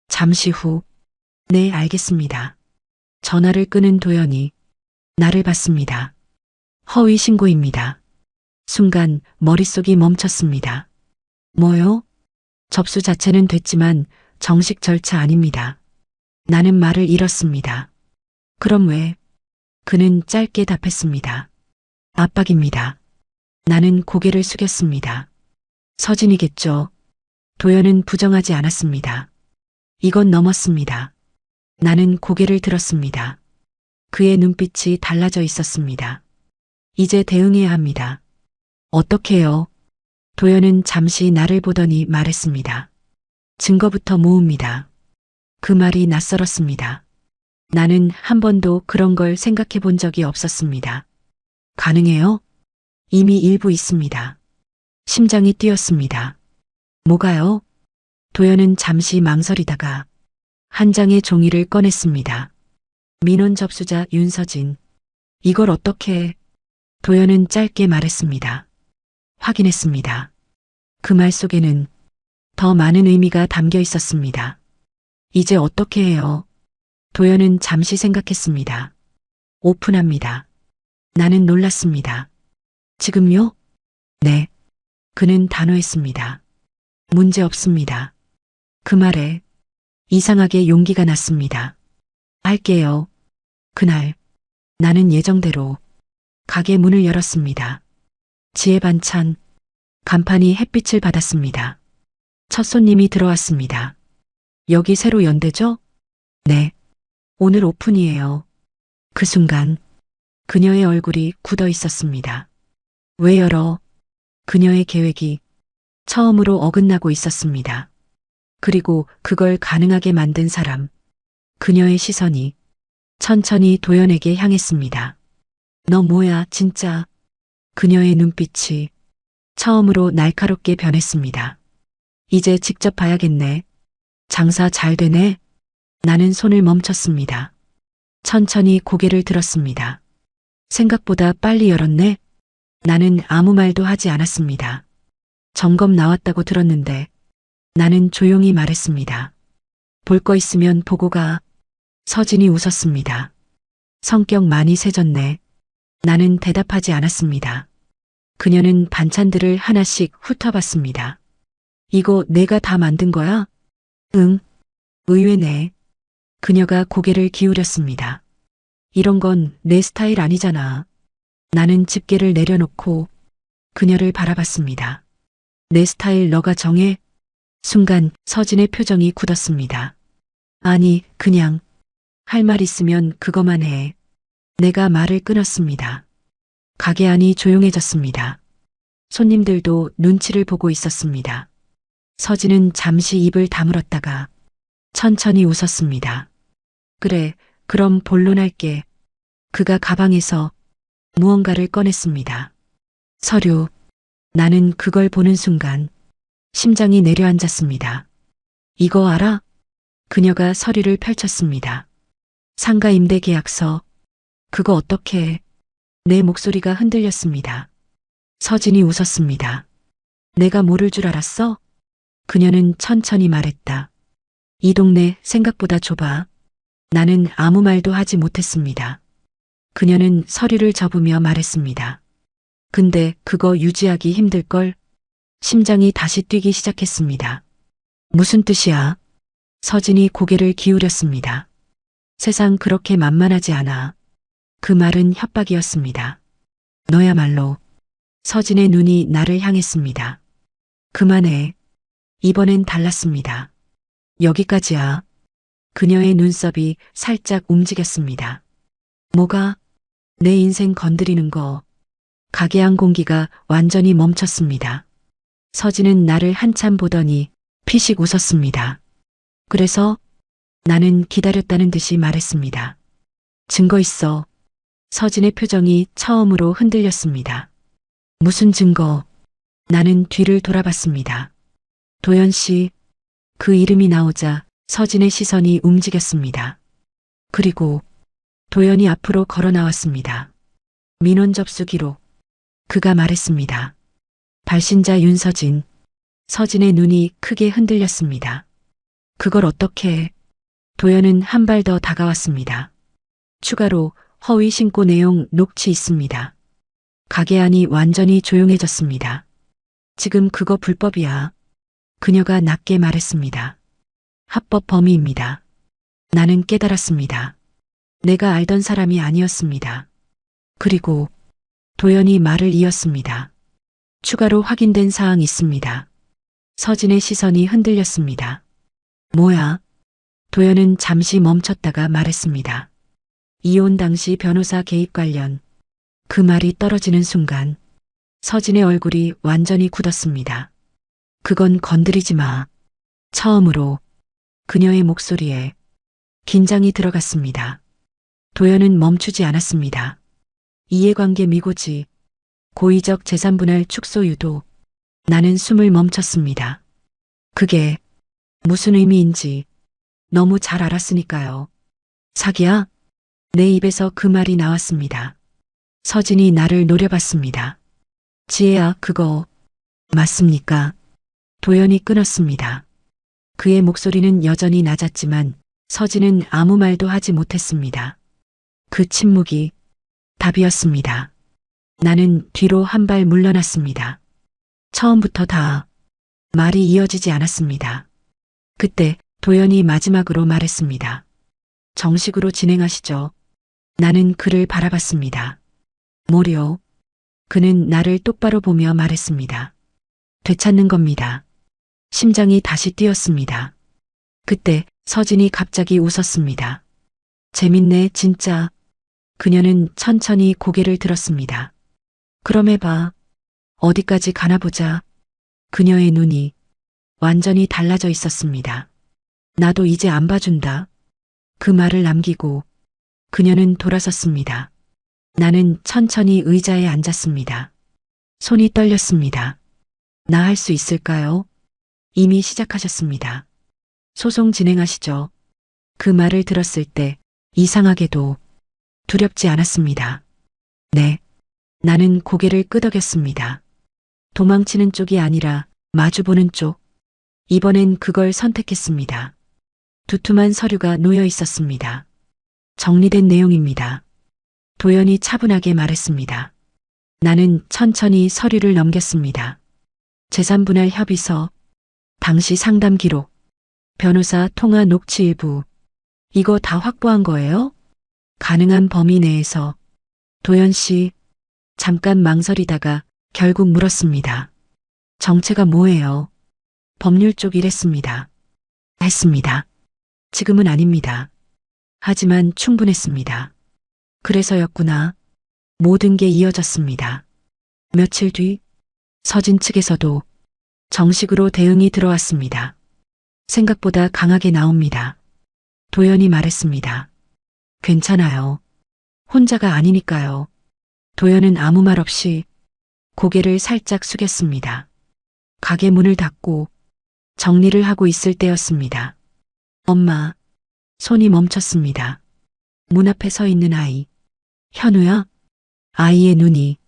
Speaker 2: 잠시 후, 네, 알겠습니다. 전화를 끊은 도연이 나를 봤습니다. 허위 신고입니다. 순간 머릿속이 멈췄습니다. 뭐요? 접수 자체는 됐지만 정식 절차 아닙니다. 나는 말을 잃었습니다. 그럼 왜? 그는 짧게 답했습니다. 압박입니다. 나는 고개를 숙였습니다. 서진이겠죠. 도연은 부정하지 않았습니다. 이건 넘었습니다. 나는 고개를 들었습니다. 그의 눈빛이 달라져 있었습니다. 이제 대응해야 합니다. 어떻게요? 도연은 잠시 나를 보더니 말했습니다. 증거부터 모읍니다. 그 말이 낯설었습니다. 나는 한 번도 그런 걸 생각해 본 적이 없었습니다. 가능해요? 이미 일부 있습니다. 심장이 뛰었습니다. 뭐가요? 도연은 잠시 망설이다가 한 장의 종이를 꺼냈습니다. 민원 접수자 윤서진. 이걸 어떻게 해? 도연은 짧게 말했습니다. 확인했습니다. 그 말 속에는 더 많은 의미가 담겨 있었습니다. 이제 어떻게 해요? 도연은 잠시 생각했습니다. 오픈합니다. 나는 놀랐습니다. 지금요? 네. 그는 단호했습니다. 문제 없습니다. 그 말에 이상하게 용기가 났습니다. 할게요. 그날 나는 예정대로 가게 문을 열었습니다. 지혜 반찬, 간판이 햇빛을 받았습니다. 첫 손님이 들어왔습니다. 여기 새로 연대죠? 네. 오늘 오픈이에요. 그 순간 그녀의 얼굴이 굳어 있었습니다. 왜 열어? 그녀의 계획이 처음으로 어긋나고 있었습니다. 그리고 그걸 가능하게 만든 사람. 그녀의 시선이 천천히 도연에게 향했습니다. 너 뭐야, 진짜. 그녀의 눈빛이 처음으로 날카롭게 변했습니다. 이제 직접 봐야겠네. 장사 잘 되네. 나는 손을 멈췄습니다. 천천히 고개를 들었습니다. 생각보다 빨리 열었네. 나는 아무 말도 하지 않았습니다. 점검 나왔다고 들었는데 나는 조용히 말했습니다. 볼 거 있으면 보고 가. 서진이 웃었습니다. 성격 많이 세졌네. 나는 대답하지 않았습니다. 그녀는 반찬들을 하나씩 훑어봤습니다. 이거 내가 다 만든 거야? 응. 의외네. 그녀가 고개를 기울였습니다. 이런 건 내 스타일 아니잖아. 나는 집게를 내려놓고 그녀를 바라봤습니다. 내 스타일 너가 정해? 순간 서진의 표정이 굳었습니다. 아니, 그냥 할 말 있으면 그거만 해. 내가 말을 끊었습니다. 가게 안이 조용해졌습니다. 손님들도 눈치를 보고 있었습니다. 서진은 잠시 입을 다물었다가 천천히 웃었습니다. 그래, 그럼 본론할게. 그가 가방에서 무언가를 꺼냈습니다. 서류. 나는 그걸 보는 순간 심장이 내려앉았습니다. 이거 알아? 그녀가 서류를 펼쳤습니다. 상가 임대 계약서. 그거 어떻게 해? 내 목소리가 흔들렸습니다. 서진이 웃었습니다. 내가 모를 줄 알았어? 그녀는 천천히 말했다. 이 동네 생각보다 좁아. 나는 아무 말도 하지 못했습니다. 그녀는 서류를 접으며 말했습니다. 근데 그거 유지하기 힘들걸? 심장이 다시 뛰기 시작했습니다. 무슨 뜻이야? 서진이 고개를 기울였습니다. 세상 그렇게 만만하지 않아. 그 말은 협박이었습니다. 너야말로. 서진의 눈이 나를 향했습니다. 그만해. 이번엔 달랐습니다. 여기까지야. 그녀의 눈썹이 살짝 움직였습니다. 뭐가? 내 인생 건드리는 거. 가게 안 공기가 완전히 멈췄습니다. 서진은 나를 한참 보더니 피식 웃었습니다. 그래서 나는 기다렸다는 듯이 말했습니다. 증거 있어. 서진의 표정이 처음으로 흔들렸습니다. 무슨 증거? 나는 뒤를 돌아봤습니다. 도연 씨. 그 이름이 나오자 서진의 시선이 움직였습니다. 그리고 도연이 앞으로 걸어 나왔습니다. 민원 접수 기록. 그가 말했습니다. 발신자 윤서진. 서진의 눈이 크게 흔들렸습니다. 그걸 어떻게 해? 도연은 한 발 더 다가왔습니다. 추가로 허위 신고 내용 녹취 있습니다. 가게 안이 완전히 조용해졌습니다. 지금 그거 불법이야. 그녀가 낮게 말했습니다. 합법 범위입니다. 나는 깨달았습니다. 내가 알던 사람이 아니었습니다. 그리고 도연이 말을 이었습니다. 추가로 확인된 사항 있습니다. 서진의 시선이 흔들렸습니다. 뭐야? 도연은 잠시 멈췄다가 말했습니다. 이혼 당시 변호사 개입 관련. 그 말이 떨어지는 순간 서진의 얼굴이 완전히 굳었습니다. 그건 건드리지 마. 처음으로 그녀의 목소리에 긴장이 들어갔습니다. 도연은 멈추지 않았습니다. 이해관계 미고지, 고의적 재산분할 축소 유도. 나는 숨을 멈췄습니다. 그게 무슨 의미인지 너무 잘 알았으니까요. 사기야? 내 입에서 그 말이 나왔습니다. 서진이 나를 노려봤습니다. 지혜야, 그거 맞습니까? 도연이 끊었습니다. 그의 목소리는 여전히 낮았지만 서진은 아무 말도 하지 못했습니다. 그 침묵이 답이었습니다. 나는 뒤로 한 발 물러났습니다. 처음부터 다 말이 이어지지 않았습니다. 그때 도연이 마지막으로 말했습니다. 정식으로 진행하시죠. 나는 그를 바라봤습니다. 뭐려? 그는 나를 똑바로 보며 말했습니다. 되찾는 겁니다. 심장이 다시 뛰었습니다. 그때 서진이 갑자기 웃었습니다. 재밌네, 진짜. 그녀는 천천히 고개를 들었습니다. 그럼 해봐. 어디까지 가나 보자. 그녀의 눈이 완전히 달라져 있었습니다. 나도 이제 안 봐준다. 그 말을 남기고 그녀는 돌아섰습니다. 나는 천천히 의자에 앉았습니다. 손이 떨렸습니다. 나 할 수 있을까요? 이미 시작하셨습니다. 소송 진행하시죠. 그 말을 들었을 때 이상하게도 두렵지 않았습니다. 네. 나는 고개를 끄덕였습니다. 도망치는 쪽이 아니라 마주보는 쪽. 이번엔 그걸 선택했습니다. 두툼한 서류가 놓여 있었습니다. 정리된 내용입니다. 도연이 차분하게 말했습니다. 나는 천천히 서류를 넘겼습니다. 재산분할 협의서, 당시 상담 기록, 변호사 통화 녹취 일부. 이거 다 확보한 거예요? 가능한 범위 내에서. 도연 씨, 잠깐 망설이다가 결국 물었습니다. 정체가 뭐예요? 법률 쪽 일했습니다. 했습니다. 지금은 아닙니다. 하지만 충분했습니다. 그래서였구나. 모든 게 이어졌습니다. 며칠 뒤 서진 측에서도 정식으로 대응이 들어왔습니다. 생각보다 강하게 나옵니다. 도연이 말했습니다. 괜찮아요. 혼자가 아니니까요. 도연은 아무 말 없이 고개를 살짝 숙였습니다. 가게 문을 닫고 정리를 하고 있을 때였습니다. 엄마, 손이 멈췄습니다. 문 앞에 서 있는 아이. 현우야? 아이의 눈이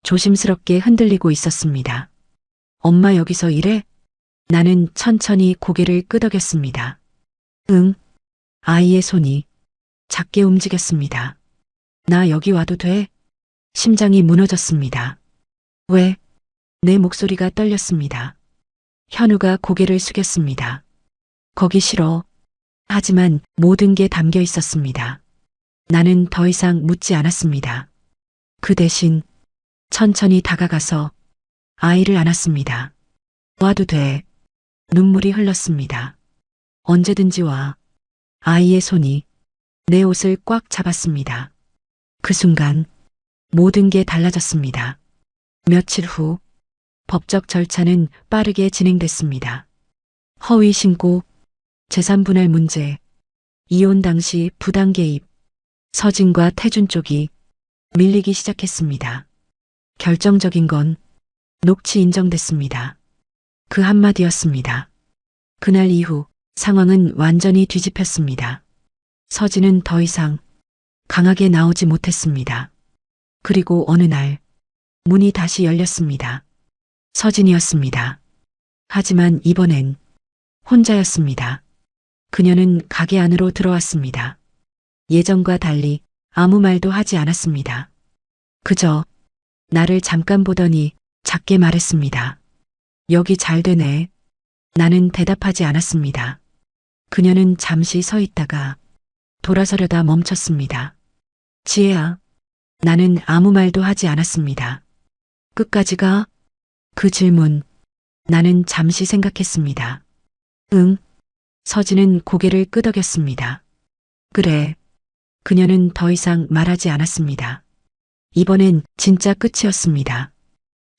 Speaker 2: 조심스럽게 흔들리고 있었습니다. 엄마 여기서 일해? 나는 천천히 고개를 끄덕였습니다. 응. 아이의 손이 작게 움직였습니다. 나 여기 와도 돼? 심장이 무너졌습니다. 왜? 내 목소리가 떨렸습니다. 현우가 고개를 숙였습니다. 거기 싫어. 하지만 모든 게 담겨 있었습니다. 나는 더 이상 묻지 않았습니다. 그 대신 천천히 다가가서 아이를 안았습니다. 와도 돼. 눈물이 흘렀습니다. 언제든지 와. 아이의 손이 내 옷을 꽉 잡았습니다. 그 순간 모든 게 달라졌습니다. 며칠 후 법적 절차는 빠르게 진행됐습니다. 허위 신고, 재산분할 문제, 이혼 당시 부당 개입, 서진과 태준 쪽이 밀리기 시작했습니다. 결정적인 건 녹취 인정됐습니다. 그 한마디였습니다. 그날 이후 상황은 완전히 뒤집혔습니다. 서진은 더 이상 강하게 나오지 못했습니다. 그리고 어느 날 문이 다시 열렸습니다. 서진이었습니다. 하지만 이번엔 혼자였습니다. 그녀는 가게 안으로 들어왔습니다. 예전과 달리 아무 말도 하지 않았습니다. 그저 나를 잠깐 보더니 작게 말했습니다. 여기 잘 되네. 나는 대답하지 않았습니다. 그녀는 잠시 서 있다가 돌아서려다 멈췄습니다. 지혜야, 나는 아무 말도 하지 않았습니다. 끝까지 가? 그 질문, 나는 잠시 생각했습니다. 응. 서진은 고개를 끄덕였습니다. 그래. 그녀는 더 이상 말하지 않았습니다. 이번엔 진짜 끝이었습니다.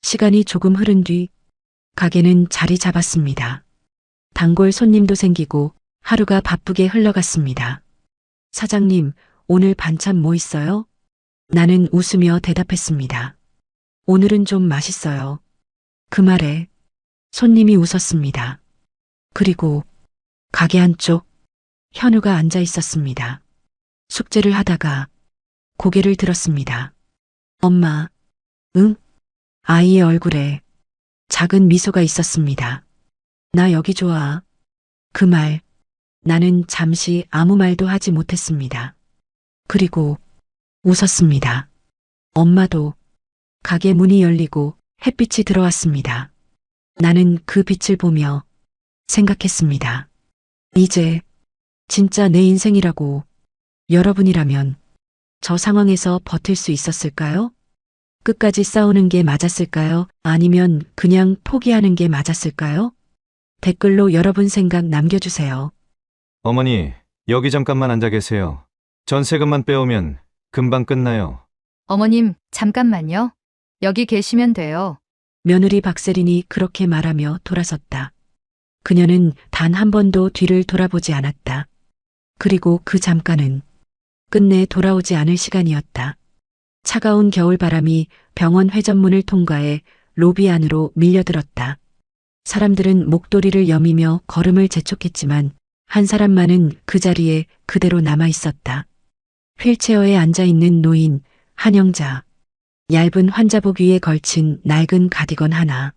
Speaker 2: 시간이 조금 흐른 뒤 가게는 자리 잡았습니다. 단골 손님도 생기고 하루가 바쁘게 흘러갔습니다. 사장님, 오늘 반찬 뭐 있어요? 나는 웃으며 대답했습니다. 오늘은 좀 맛있어요. 그 말에 손님이 웃었습니다. 그리고 가게 한쪽 현우가 앉아 있었습니다. 숙제를 하다가 고개를 들었습니다. 엄마, 응? 아이의 얼굴에 작은 미소가 있었습니다. 나 여기 좋아. 그 말, 나는 잠시 아무 말도 하지 못했습니다. 그리고 웃었습니다. 엄마도. 가게 문이 열리고 햇빛이 들어왔습니다. 나는 그 빛을 보며 생각했습니다. 이제 진짜 내 인생이라고. 여러분이라면 저 상황에서 버틸 수 있었을까요? 끝까지 싸우는 게 맞았을까요? 아니면 그냥 포기하는 게 맞았을까요? 댓글로 여러분 생각 남겨주세요.
Speaker 3: 어머니, 여기 잠깐만 앉아 계세요. 전세금만 빼오면 금방 끝나요.
Speaker 4: 어머님, 잠깐만요. 여기 계시면 돼요.
Speaker 2: 며느리 박세린이 그렇게 말하며 돌아섰다. 그녀는 단 한 번도 뒤를 돌아보지 않았다. 그리고 그 잠깐은 끝내 돌아오지 않을 시간이었다. 차가운 겨울바람이 병원 회전문을 통과해 로비 안으로 밀려들었다. 사람들은 목도리를 여미며 걸음을 재촉했지만 한 사람만은 그 자리에 그대로 남아 있었다. 휠체어에 앉아 있는 노인, 한영자. 얇은 환자복 위에 걸친 낡은 가디건 하나.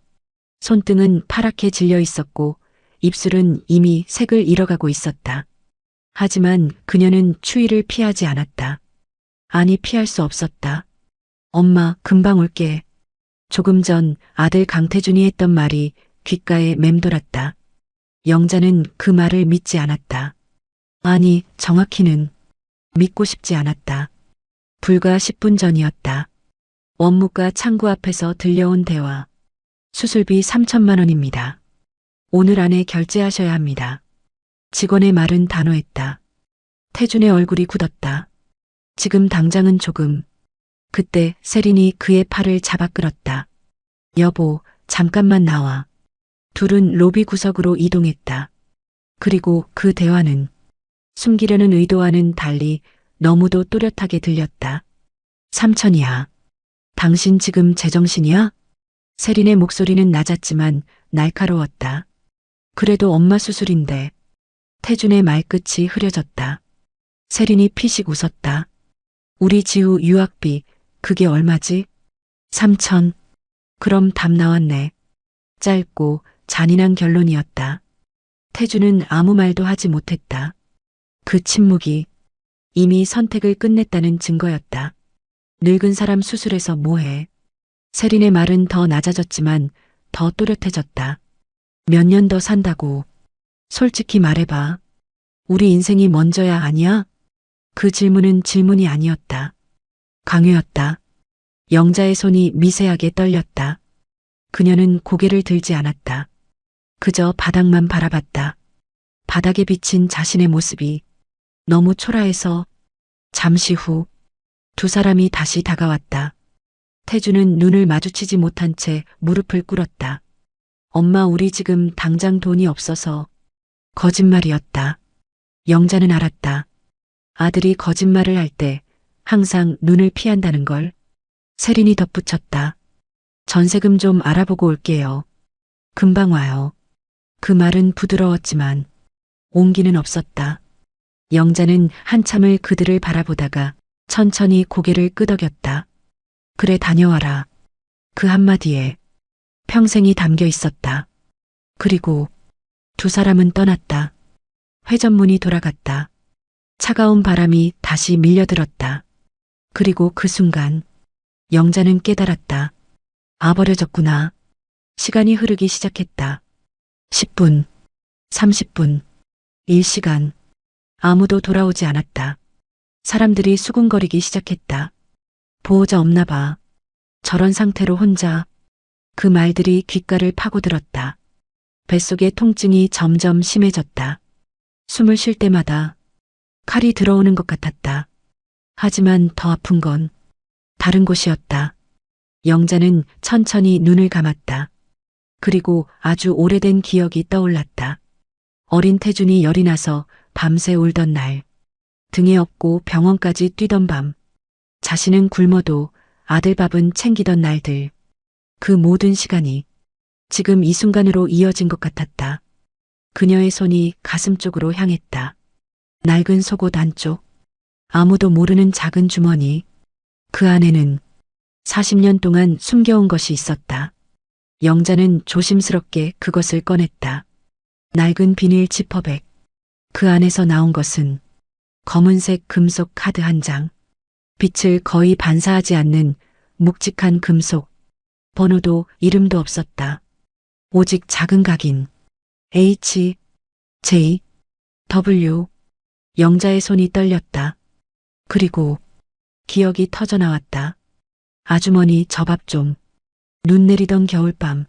Speaker 2: 손등은 파랗게 질려 있었고 입술은 이미 색을 잃어가고 있었다. 하지만 그녀는 추위를 피하지 않았다. 아니, 피할 수 없었다. 엄마, 금방 올게. 조금 전 아들 강태준이 했던 말이 귓가에 맴돌았다. 영자는 그 말을 믿지 않았다. 아니, 정확히는 믿고 싶지 않았다. 불과 10분 전이었다. 원무과 창구 앞에서 들려온 대화. 수술비 3천만 원입니다. 오늘 안에 결제하셔야 합니다. 직원의 말은 단호했다. 태준의 얼굴이 굳었다. 지금 당장은 조금. 그때 세린이 그의 팔을 잡아 끌었다. 여보, 잠깐만 나와. 둘은 로비 구석으로 이동했다. 그리고 그 대화는 숨기려는 의도와는 달리 너무도 또렷하게 들렸다. 삼천이야. 당신 지금 제정신이야? 세린의 목소리는 낮았지만 날카로웠다. 그래도 엄마 수술인데. 태준의 말끝이 흐려졌다. 세린이 피식 웃었다. 우리 지우 유학비, 그게 얼마지? 3천. 그럼 답 나왔네. 짧고 잔인한 결론이었다. 태준은 아무 말도 하지 못했다. 그 침묵이 이미 선택을 끝냈다는 증거였다. 늙은 사람 수술해서 뭐해? 세린의 말은 더 낮아졌지만 더 또렷해졌다. 몇 년 더 산다고. 솔직히 말해봐. 우리 인생이 먼저야 아니야? 그 질문은 질문이 아니었다. 강요였다. 영자의 손이 미세하게 떨렸다. 그녀는 고개를 들지 않았다. 그저 바닥만 바라봤다. 바닥에 비친 자신의 모습이 너무 초라해서. 잠시 후 두 사람이 다시 다가왔다. 태주는 눈을 마주치지 못한 채 무릎을 꿇었다. 엄마, 우리 지금 당장 돈이 없어서. 거짓말이었다. 영자는 알았다. 아들이 거짓말을 할 때 항상 눈을 피한다는 걸. 세린이 덧붙였다. 전세금 좀 알아보고 올게요. 금방 와요. 그 말은 부드러웠지만 온기는 없었다. 영자는 한참을 그들을 바라보다가 천천히 고개를 끄덕였다. 그래 다녀와라. 그 한마디에 평생이 담겨 있었다. 그리고 두 사람은 떠났다. 회전문이 돌아갔다. 차가운 바람이 다시 밀려들었다. 그리고 그 순간 영자는 깨달았다. 아, 버려졌구나. 시간이 흐르기 시작했다. 10분, 30분, 1시간. 아무도 돌아오지 않았다. 사람들이 수군거리기 시작했다. 보호자 없나 봐. 저런 상태로 혼자. 그 말들이 귓가를 파고들었다. 뱃속의 통증이 점점 심해졌다. 숨을 쉴 때마다 칼이 들어오는 것 같았다. 하지만 더 아픈 건 다른 곳이었다. 영자는 천천히 눈을 감았다. 그리고 아주 오래된 기억이 떠올랐다. 어린 태준이 열이 나서 밤새 울던 날, 등에 업고 병원까지 뛰던 밤, 자신은 굶어도 아들 밥은 챙기던 날들, 그 모든 시간이 지금 이 순간으로 이어진 것 같았다. 그녀의 손이 가슴 쪽으로 향했다. 낡은 속옷 안쪽, 아무도 모르는 작은 주머니, 그 안에는 40년 동안 숨겨온 것이 있었다. 영자는 조심스럽게 그것을 꺼냈다. 낡은 비닐 지퍼백. 그 안에서 나온 것은 검은색 금속 카드 한 장. 빛을 거의 반사하지 않는 묵직한 금속. 번호도 이름도 없었다. 오직 작은 각인. H, J, W. 영자의 손이 떨렸다. 그리고 기억이 터져나왔다. 아주머니 저 밥 좀. 눈 내리던 겨울밤.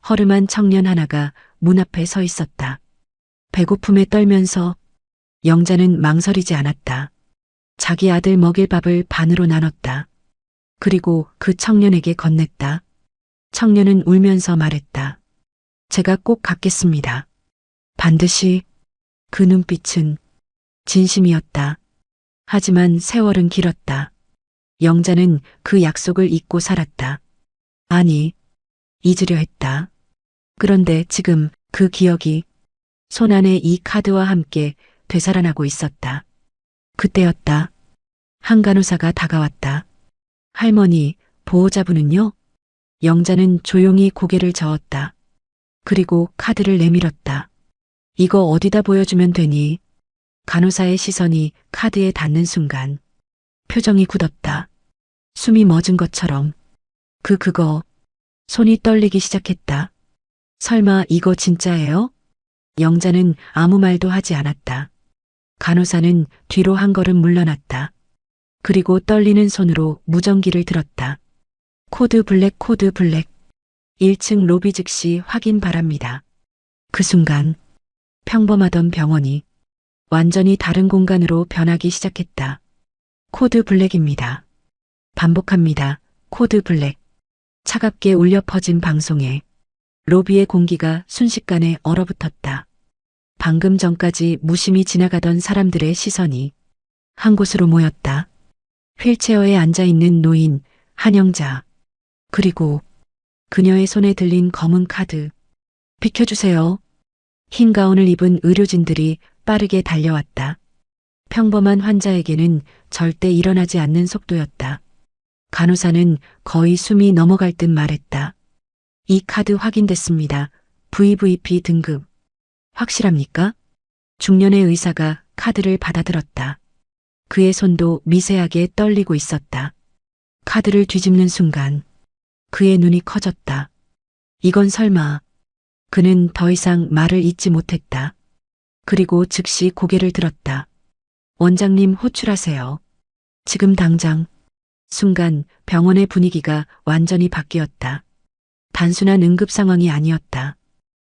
Speaker 2: 허름한 청년 하나가 문 앞에 서 있었다. 배고픔에 떨면서 영자는 망설이지 않았다. 자기 아들 먹일 밥을 반으로 나눴다. 그리고 그 청년에게 건넸다. 청년은 울면서 말했다. 제가 꼭 갚겠습니다. 반드시. 그 눈빛은 진심이었다. 하지만 세월은 길었다. 영자는 그 약속을 잊고 살았다. 아니, 잊으려 했다. 그런데 지금 그 기억이 손 안에 이 카드와 함께 되살아나고 있었다. 그때였다. 한 간호사가 다가왔다. 할머니, 보호자분은요? 영자는 조용히 고개를 저었다. 그리고 카드를 내밀었다. 이거 어디다 보여주면 되니? 간호사의 시선이 카드에 닿는 순간 표정이 굳었다. 숨이 멎은 것처럼. 그거. 손이 떨리기 시작했다. 설마 이거 진짜예요? 영자는 아무 말도 하지 않았다. 간호사는 뒤로 한 걸음 물러났다. 그리고 떨리는 손으로 무전기를 들었다. 코드 블랙, 코드 블랙. 1층 로비 즉시 확인 바랍니다. 그 순간 평범하던 병원이 완전히 다른 공간으로 변하기 시작했다. 코드 블랙입니다. 반복합니다. 코드 블랙. 차갑게 울려 퍼진 방송에 로비의 공기가 순식간에 얼어붙었다. 방금 전까지 무심히 지나가던 사람들의 시선이 한 곳으로 모였다. 휠체어에 앉아있는 노인, 한영자. 그리고 그녀의 손에 들린 검은 카드. 비켜주세요. 흰 가운을 입은 의료진들이 빠르게 달려왔다. 평범한 환자에게는 절대 일어나지 않는 속도였다. 간호사는 거의 숨이 넘어갈 듯 말했다. 이 카드 확인됐습니다. VVP 등급. 확실합니까? 중년의 의사가 카드를 받아들었다. 그의 손도 미세하게 떨리고 있었다. 카드를 뒤집는 순간 그의 눈이 커졌다. 이건 설마. 그는 더 이상 말을 잇지 못했다. 그리고 즉시 고개를 들었다. 원장님 호출하세요. 지금 당장. 순간 병원의 분위기가 완전히 바뀌었다. 단순한 응급 상황이 아니었다.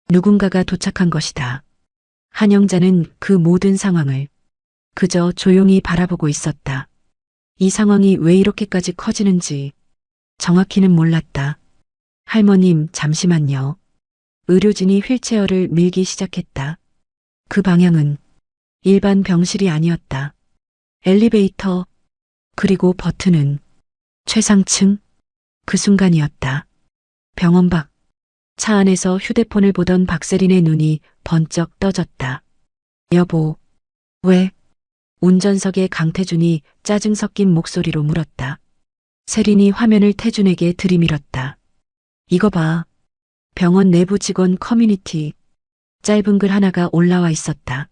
Speaker 2: 누군가가 도착한 것이다. 한영자는 그 모든 상황을 그저 조용히 바라보고 있었다. 이 상황이 왜 이렇게까지 커지는지 정확히는 몰랐다. 할머님, 잠시만요. 의료진이 휠체어를 밀기 시작했다. 그 방향은 일반 병실이 아니었다. 엘리베이터, 그리고 버튼은 최상층. 그 순간이었다. 병원 밖, 차 안에서 휴대폰을 보던 박세린의 눈이 번쩍 떠졌다. 여보, 왜? 운전석의 강태준이 짜증 섞인 목소리로 물었다. 세린이 화면을 태준에게 들이밀었다. 이거 봐. 병원 내부 직원 커뮤니티. 짧은 글 하나가 올라와 있었다.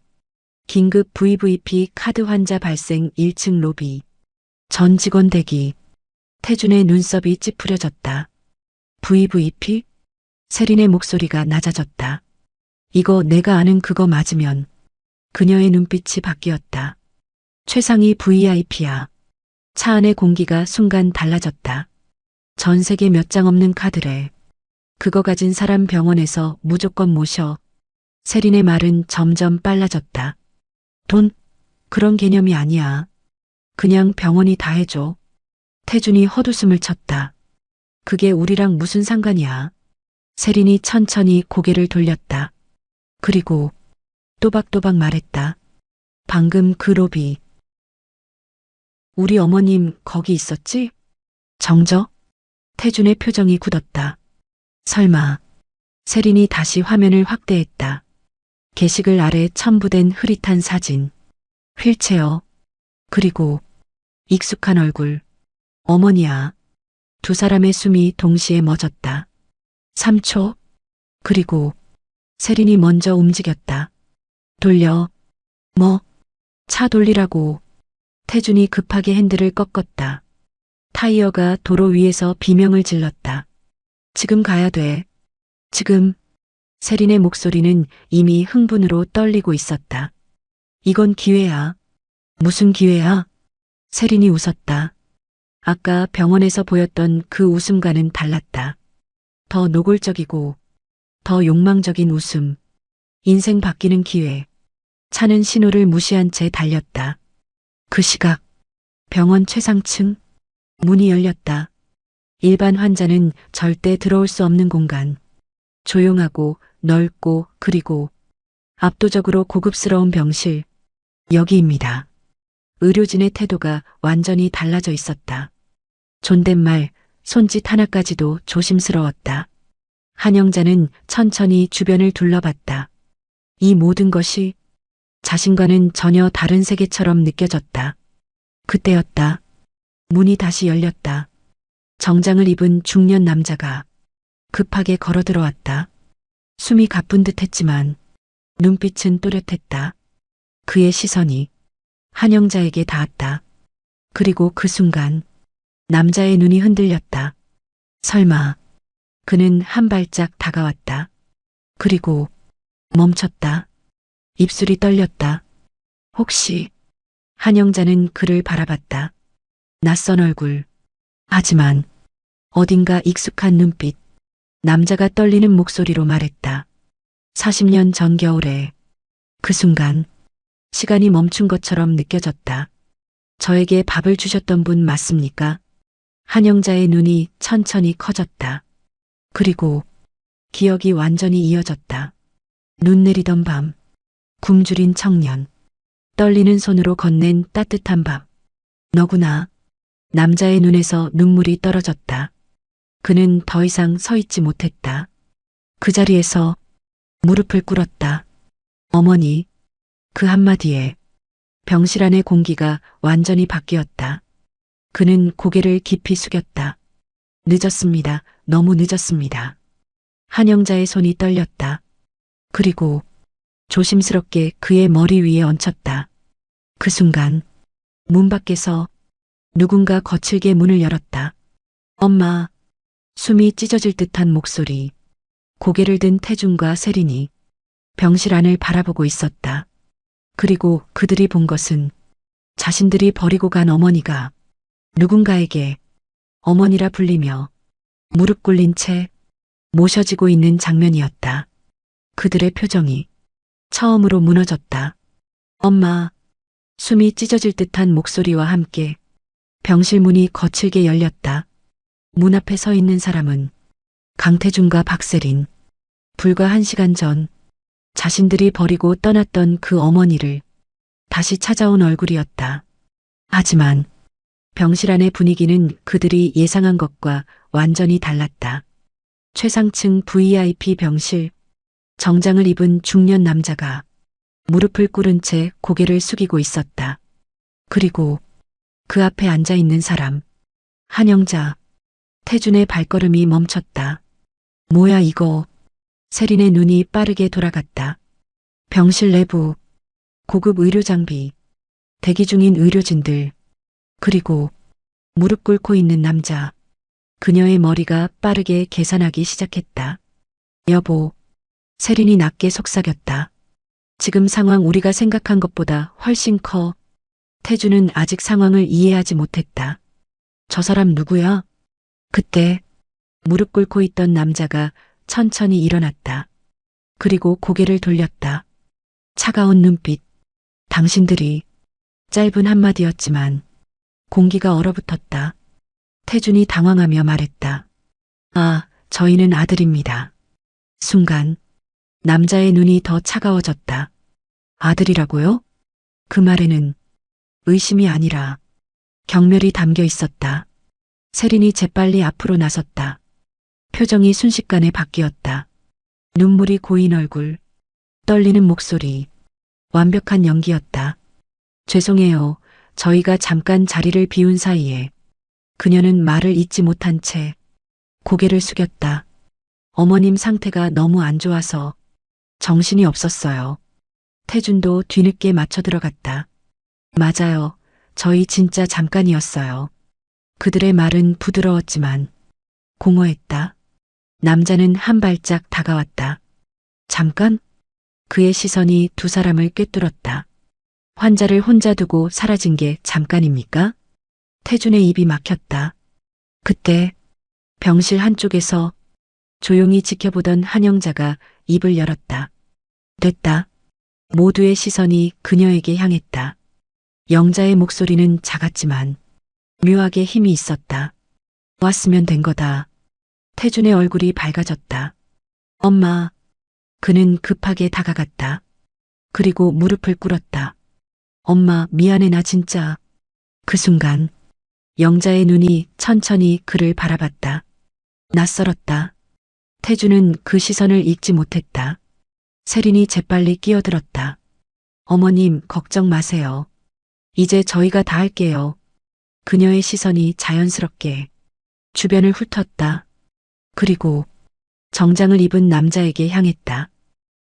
Speaker 2: 긴급 VVP 카드 환자 발생 1층 로비. 전 직원 대기. 태준의 눈썹이 찌푸려졌다. VVP? 세린의 목소리가 낮아졌다. 이거 내가 아는 그거 맞으면. 그녀의 눈빛이 바뀌었다. 최상위 VIP야. 차 안의 공기가 순간 달라졌다. 전 세계 몇 장 없는 카드래. 그거 가진 사람 병원에서 무조건 모셔. 세린의 말은 점점 빨라졌다. 돈? 그런 개념이 아니야. 그냥 병원이 다 해줘. 태준이 헛웃음을 쳤다. 그게 우리랑 무슨 상관이야. 세린이 천천히 고개를 돌렸다. 그리고 또박또박 말했다. 방금 그 로비. 우리 어머님 거기 있었지? 정저? 태준의 표정이 굳었다. 설마. 세린이 다시 화면을 확대했다. 게시글 아래 첨부된 흐릿한 사진. 휠체어. 그리고 익숙한 얼굴. 어머니야. 두 사람의 숨이 동시에 멎었다. 3초. 그리고 세린이 먼저 움직였다. 돌려. 뭐? 차 돌리라고. 태준이 급하게 핸들을 꺾었다. 타이어가 도로 위에서 비명을 질렀다. 지금 가야 돼. 지금. 세린의 목소리는 이미 흥분으로 떨리고 있었다. 이건 기회야. 무슨 기회야? 세린이 웃었다. 아까 병원에서 보였던 그 웃음과는 달랐다. 더 노골적이고 더 욕망적인 웃음. 인생 바뀌는 기회. 차는 신호를 무시한 채 달렸다. 그 시각 병원 최상층 문이 열렸다. 일반 환자는 절대 들어올 수 없는 공간. 조용하고 넓고 그리고 압도적으로 고급스러운 병실. 여기입니다. 의료진의 태도가 완전히 달라져 있었다. 존댓말, 손짓 하나까지도 조심스러웠다. 한영자는 천천히 주변을 둘러봤다. 이 모든 것이 자신과는 전혀 다른 세계처럼 느껴졌다. 그때였다. 문이 다시 열렸다. 정장을 입은 중년 남자가 급하게 걸어 들어왔다. 숨이 가쁜 듯 했지만 눈빛은 또렷했다. 그의 시선이 한영자에게 닿았다. 그리고 그 순간 남자의 눈이 흔들렸다. 설마. 그는 한 발짝 다가왔다. 그리고 멈췄다. 입술이 떨렸다. 혹시. 한영자는 그를 바라봤다. 낯선 얼굴. 하지만 어딘가 익숙한 눈빛. 남자가 떨리는 목소리로 말했다. 40년 전 겨울에. 그 순간 시간이 멈춘 것처럼 느껴졌다. 저에게 밥을 주셨던 분 맞습니까? 한영자의 눈이 천천히 커졌다. 그리고 기억이 완전히 이어졌다. 눈 내리던 밤. 굶주린 청년. 떨리는 손으로 건넨 따뜻한 밥. 너구나. 남자의 눈에서 눈물이 떨어졌다. 그는 더 이상 서 있지 못했다. 그 자리에서 무릎을 꿇었다. 어머니. 그 한마디에 병실 안의 공기가 완전히 바뀌었다. 그는 고개를 깊이 숙였다. 늦었습니다. 너무 늦었습니다. 한영자의 손이 떨렸다. 그리고 조심스럽게 그의 머리 위에 얹혔다. 그 순간 문 밖에서 누군가 거칠게 문을 열었다. 엄마. 숨이 찢어질 듯한 목소리. 고개를 든 태준과 세린이 병실 안을 바라보고 있었다. 그리고 그들이 본 것은 자신들이 버리고 간 어머니가 누군가에게 어머니라 불리며 무릎 꿇린 채 모셔지고 있는 장면이었다. 그들의 표정이 처음으로 무너졌다. 엄마. 숨이 찢어질 듯한 목소리와 함께 병실 문이 거칠게 열렸다. 문 앞에 서 있는 사람은 강태준과 박세린. 불과 1시간 전 자신들이 버리고 떠났던 그 어머니를 다시 찾아온 얼굴이었다. 하지만 병실 안의 분위기는 그들이 예상한 것과 완전히 달랐다. 최상층 VIP 병실. 정장을 입은 중년 남자가 무릎을 꿇은 채 고개를 숙이고 있었다. 그리고 그 앞에 앉아 있는 사람. 한영자. 태준의 발걸음이 멈췄다. 뭐야 이거. 세린의 눈이 빠르게 돌아갔다. 병실 내부, 고급 의료 장비, 대기 중인 의료진들, 그리고 무릎 꿇고 있는 남자. 그녀의 머리가 빠르게 계산하기 시작했다. 여보, 세린이 낮게 속삭였다. 지금 상황 우리가 생각한 것보다 훨씬 커. 태주는 아직 상황을 이해하지 못했다. 저 사람 누구야? 그때 무릎 꿇고 있던 남자가 천천히 일어났다. 그리고 고개를 돌렸다. 차가운 눈빛. 당신들이. 짧은 한마디였지만 공기가 얼어붙었다. 태준이 당황하며 말했다. 아, 저희는 아들입니다. 순간 남자의 눈이 더 차가워졌다. 아들이라고요? 그 말에는 의심이 아니라 경멸이 담겨 있었다. 세린이 재빨리 앞으로 나섰다. 표정이 순식간에 바뀌었다. 눈물이 고인 얼굴, 떨리는 목소리, 완벽한 연기였다. 죄송해요. 저희가 잠깐 자리를 비운 사이에. 그녀는 말을 잇지 못한 채 고개를 숙였다. 어머님 상태가 너무 안 좋아서 정신이 없었어요. 태준도 뒤늦게 맞춰 들어갔다. 맞아요. 저희 진짜 잠깐이었어요. 그들의 말은 부드러웠지만 공허했다. 남자는 한 발짝 다가왔다. 잠깐? 그의 시선이 두 사람을 꿰뚫었다. 환자를 혼자 두고 사라진 게 잠깐입니까? 태준의 입이 막혔다. 그때 병실 한쪽에서 조용히 지켜보던 한영자가 입을 열었다. 됐다. 모두의 시선이 그녀에게 향했다. 영자의 목소리는 작았지만 묘하게 힘이 있었다. 왔으면 된 거다. 태준의 얼굴이 밝아졌다. 엄마. 그는 급하게 다가갔다. 그리고 무릎을 꿇었다. 엄마, 미안해 나 진짜. 그 순간 영자의 눈이 천천히 그를 바라봤다. 낯설었다. 태준은 그 시선을 잊지 못했다. 세린이 재빨리 끼어들었다. 어머님, 걱정 마세요. 이제 저희가 다 할게요. 그녀의 시선이 자연스럽게 주변을 훑었다. 그리고 정장을 입은 남자에게 향했다.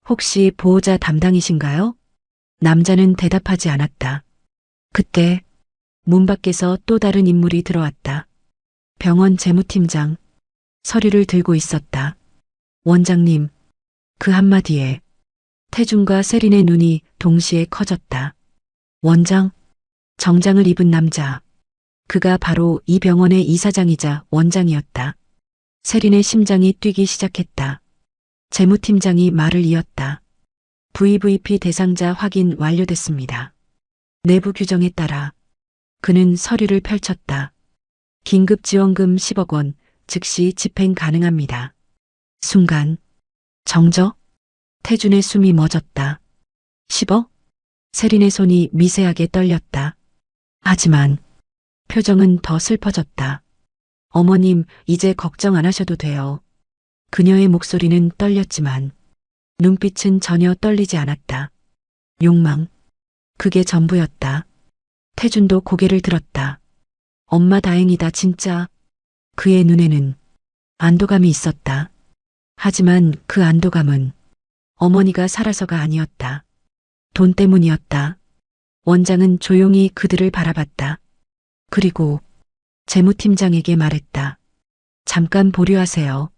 Speaker 2: 혹시 보호자 담당이신가요? 남자는 대답하지 않았다. 그때 문 밖에서 또 다른 인물이 들어왔다. 병원 재무팀장, 서류를 들고 있었다. 원장님, 그 한마디에 태준과 세린의 눈이 동시에 커졌다. 원장? 정장을 입은 남자. 그가 바로 이 병원의 이사장이자 원장이었다. 세린의 심장이 뛰기 시작했다. 재무팀장이 말을 이었다. VVP 대상자 확인 완료됐습니다. 내부 규정에 따라 그는 서류를 펼쳤다. 긴급지원금 10억 원, 즉시 집행 가능합니다. 순간 정적? 태준의 숨이 멎었다. 10억? 세린의 손이 미세하게 떨렸다. 하지만 표정은 더 슬퍼졌다. 어머님, 이제 걱정 안 하셔도 돼요. 그녀의 목소리는 떨렸지만 눈빛은 전혀 떨리지 않았다. 욕망. 그게 전부였다. 태준도 고개를 들었다. 엄마 다행이다 진짜. 그의 눈에는 안도감이 있었다. 하지만 그 안도감은 어머니가 살아서가 아니었다. 돈 때문이었다. 원장은 조용히 그들을 바라봤다. 그리고 재무팀장에게 말했다. 잠깐 보류하세요.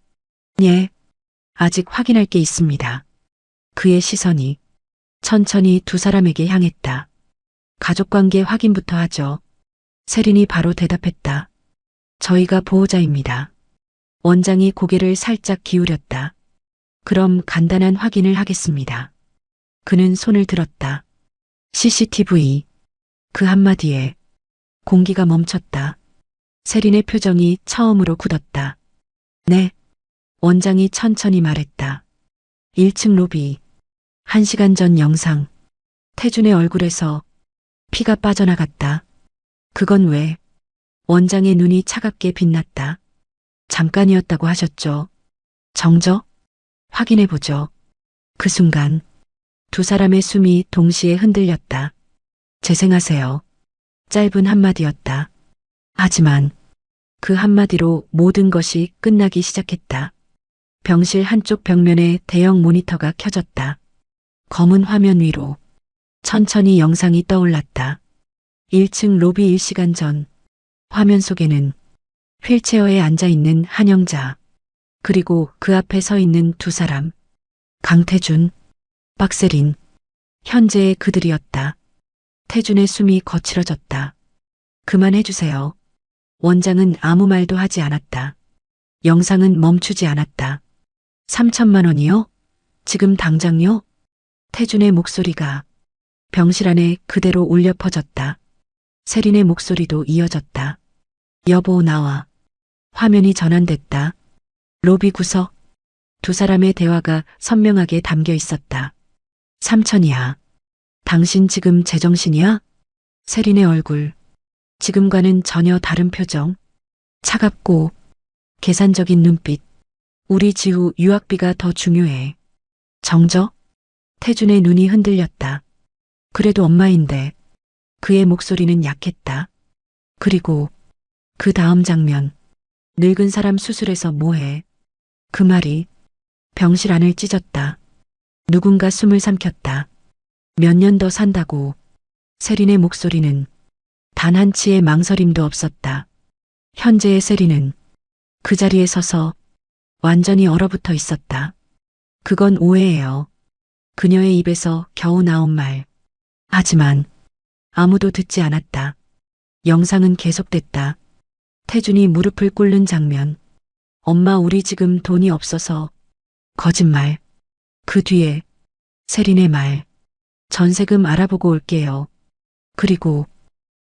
Speaker 2: 예, 아직 확인할 게 있습니다. 그의 시선이 천천히 두 사람에게 향했다. 가족관계 확인부터 하죠. 세린이 바로 대답했다. 저희가 보호자입니다. 원장이 고개를 살짝 기울였다. 그럼 간단한 확인을 하겠습니다. 그는 손을 들었다. CCTV. 그 한마디에 공기가 멈췄다. 세린의 표정이 처음으로 굳었다. 네. 원장이 천천히 말했다. 1층 로비. 1시간 전 영상. 태준의 얼굴에서 피가 빠져나갔다. 그건 왜? 원장의 눈이 차갑게 빛났다. 잠깐이었다고 하셨죠. 정적? 확인해보죠. 그 순간 두 사람의 숨이 동시에 흔들렸다. 재생하세요. 짧은 한마디였다. 하지만 그 한마디로 모든 것이 끝나기 시작했다. 병실 한쪽 벽면에 대형 모니터가 켜졌다. 검은 화면 위로 천천히 영상이 떠올랐다. 1층 로비 1시간 전 화면 속에는 휠체어에 앉아 있는 한영자, 그리고 그 앞에 서 있는 두 사람, 강태준, 박세린, 현재의 그들이었다. 태준의 숨이 거칠어졌다. 그만해주세요. 원장은 아무 말도 하지 않았다. 영상은 멈추지 않았다. 3천만 원이요? 지금 당장요? 태준의 목소리가 병실 안에 그대로 울려 퍼졌다. 세린의 목소리도 이어졌다. 여보, 나와. 화면이 전환됐다. 로비 구석. 두 사람의 대화가 선명하게 담겨 있었다. 삼천이야. 당신 지금 제정신이야? 세린의 얼굴. 지금과는 전혀 다른 표정. 차갑고 계산적인 눈빛. 우리 지우 유학비가 더 중요해. 정적? 태준의 눈이 흔들렸다. 그래도 엄마인데. 그의 목소리는 약했다. 그리고 그 다음 장면. 늙은 사람 수술해서 뭐해? 그 말이 병실 안을 찢었다. 누군가 숨을 삼켰다. 몇 년 더 산다고. 세린의 목소리는 단 한치의 망설임도 없었다. 현재의 세린은 그 자리에 서서 완전히 얼어붙어 있었다. 그건 오해예요. 그녀의 입에서 겨우 나온 말. 하지만 아무도 듣지 않았다. 영상은 계속됐다. 태준이 무릎을 꿇는 장면. 엄마, 우리 지금 돈이 없어서. 거짓말. 그 뒤에 세린의 말. 전세금 알아보고 올게요. 그리고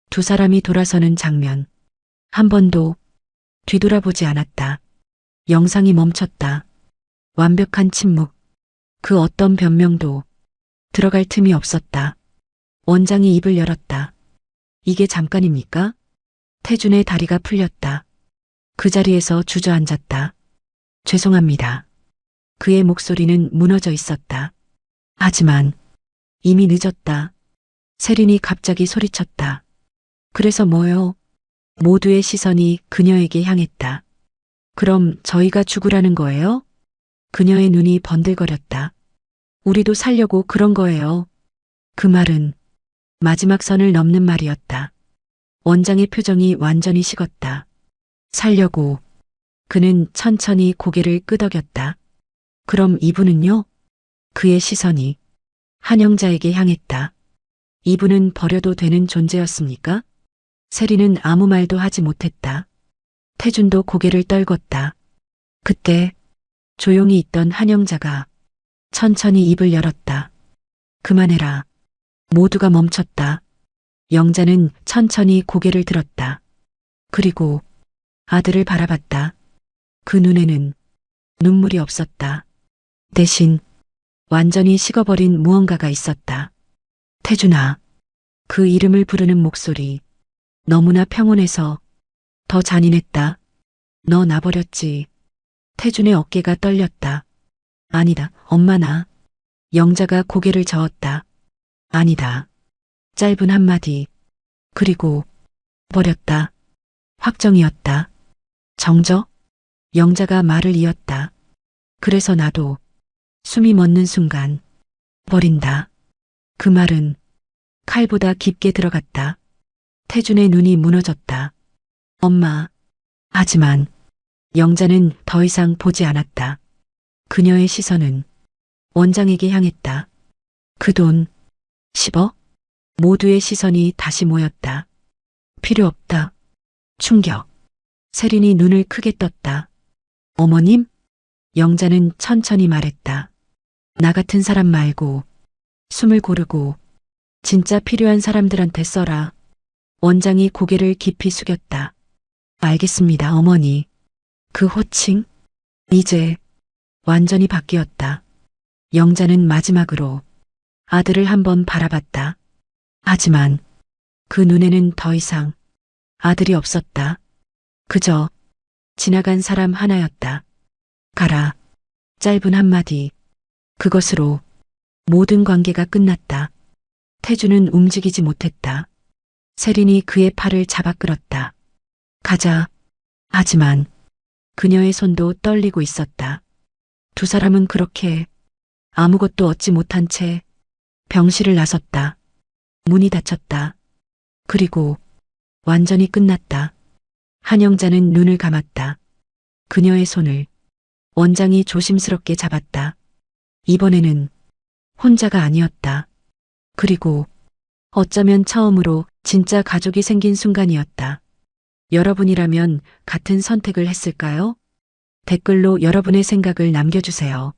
Speaker 2: 두 사람이 돌아서는 장면. 한 번도 뒤돌아보지 않았다. 영상이 멈췄다. 완벽한 침묵. 그 어떤 변명도 들어갈 틈이 없었다. 원장이 입을 열었다. 이게 잠깐입니까? 태준의 다리가 풀렸다. 그 자리에서 주저앉았다. 죄송합니다. 그의 목소리는 무너져 있었다. 하지만 이미 늦었다. 세린이 갑자기 소리쳤다. 그래서 뭐요? 모두의 시선이 그녀에게 향했다. 그럼 저희가 죽으라는 거예요? 그녀의 눈이 번들거렸다. 우리도 살려고 그런 거예요. 그 말은 마지막 선을 넘는 말이었다. 원장의 표정이 완전히 식었다. 살려고. 그는 천천히 고개를 끄덕였다. 그럼 이분은요? 그의 시선이 한영자에게 향했다. 이분은 버려도 되는 존재였습니까? 세린은 아무 말도 하지 못했다. 태준도 고개를 떨궜다. 그때 조용히 있던 한영자가 천천히 입을 열었다. 그만해라. 모두가 멈췄다. 영자는 천천히 고개를 들었다. 그리고 아들을 바라봤다. 그 눈에는 눈물이 없었다. 대신 완전히 식어버린 무언가가 있었다. 태준아. 그 이름을 부르는 목소리. 너무나 평온해서 더 잔인했다. 너 나버렸지. 태준의 어깨가 떨렸다. 아니다, 엄마 나. 영자가 고개를 저었다. 아니다. 짧은 한마디. 그리고 버렸다. 확정이었다. 정적? 영자가 말을 이었다. 그래서 나도 숨이 멎는 순간 버린다. 그 말은 칼보다 깊게 들어갔다. 태준의 눈이 무너졌다. 엄마. 하지만 영자는 더 이상 보지 않았다. 그녀의 시선은 원장에게 향했다. 그 돈 10억? 모두의 시선이 다시 모였다. 필요 없다. 충격. 세린이 눈을 크게 떴다. 어머님? 영자는 천천히 말했다. 나 같은 사람 말고 숨을 고르고 진짜 필요한 사람들한테 써라. 원장이 고개를 깊이 숙였다. 알겠습니다, 어머니. 그 호칭? 이제 완전히 바뀌었다. 영자는 마지막으로 아들을 한번 바라봤다. 하지만 그 눈에는 더 이상 아들이 없었다. 그저 지나간 사람 하나였다. 가라. 짧은 한마디. 그것으로 모든 관계가 끝났다. 태준은 움직이지 못했다. 세린이 그의 팔을 잡아 끌었다. 가자. 하지만 그녀의 손도 떨리고 있었다. 두 사람은 그렇게 아무것도 얻지 못한 채 병실을 나섰다. 문이 닫혔다. 그리고 완전히 끝났다. 한영자는 눈을 감았다. 그녀의 손을 원장이 조심스럽게 잡았다. 이번에는 혼자가 아니었다. 그리고 어쩌면 처음으로 진짜 가족이 생긴 순간이었다. 여러분이라면 같은 선택을 했을까요? 댓글로 여러분의 생각을 남겨주세요.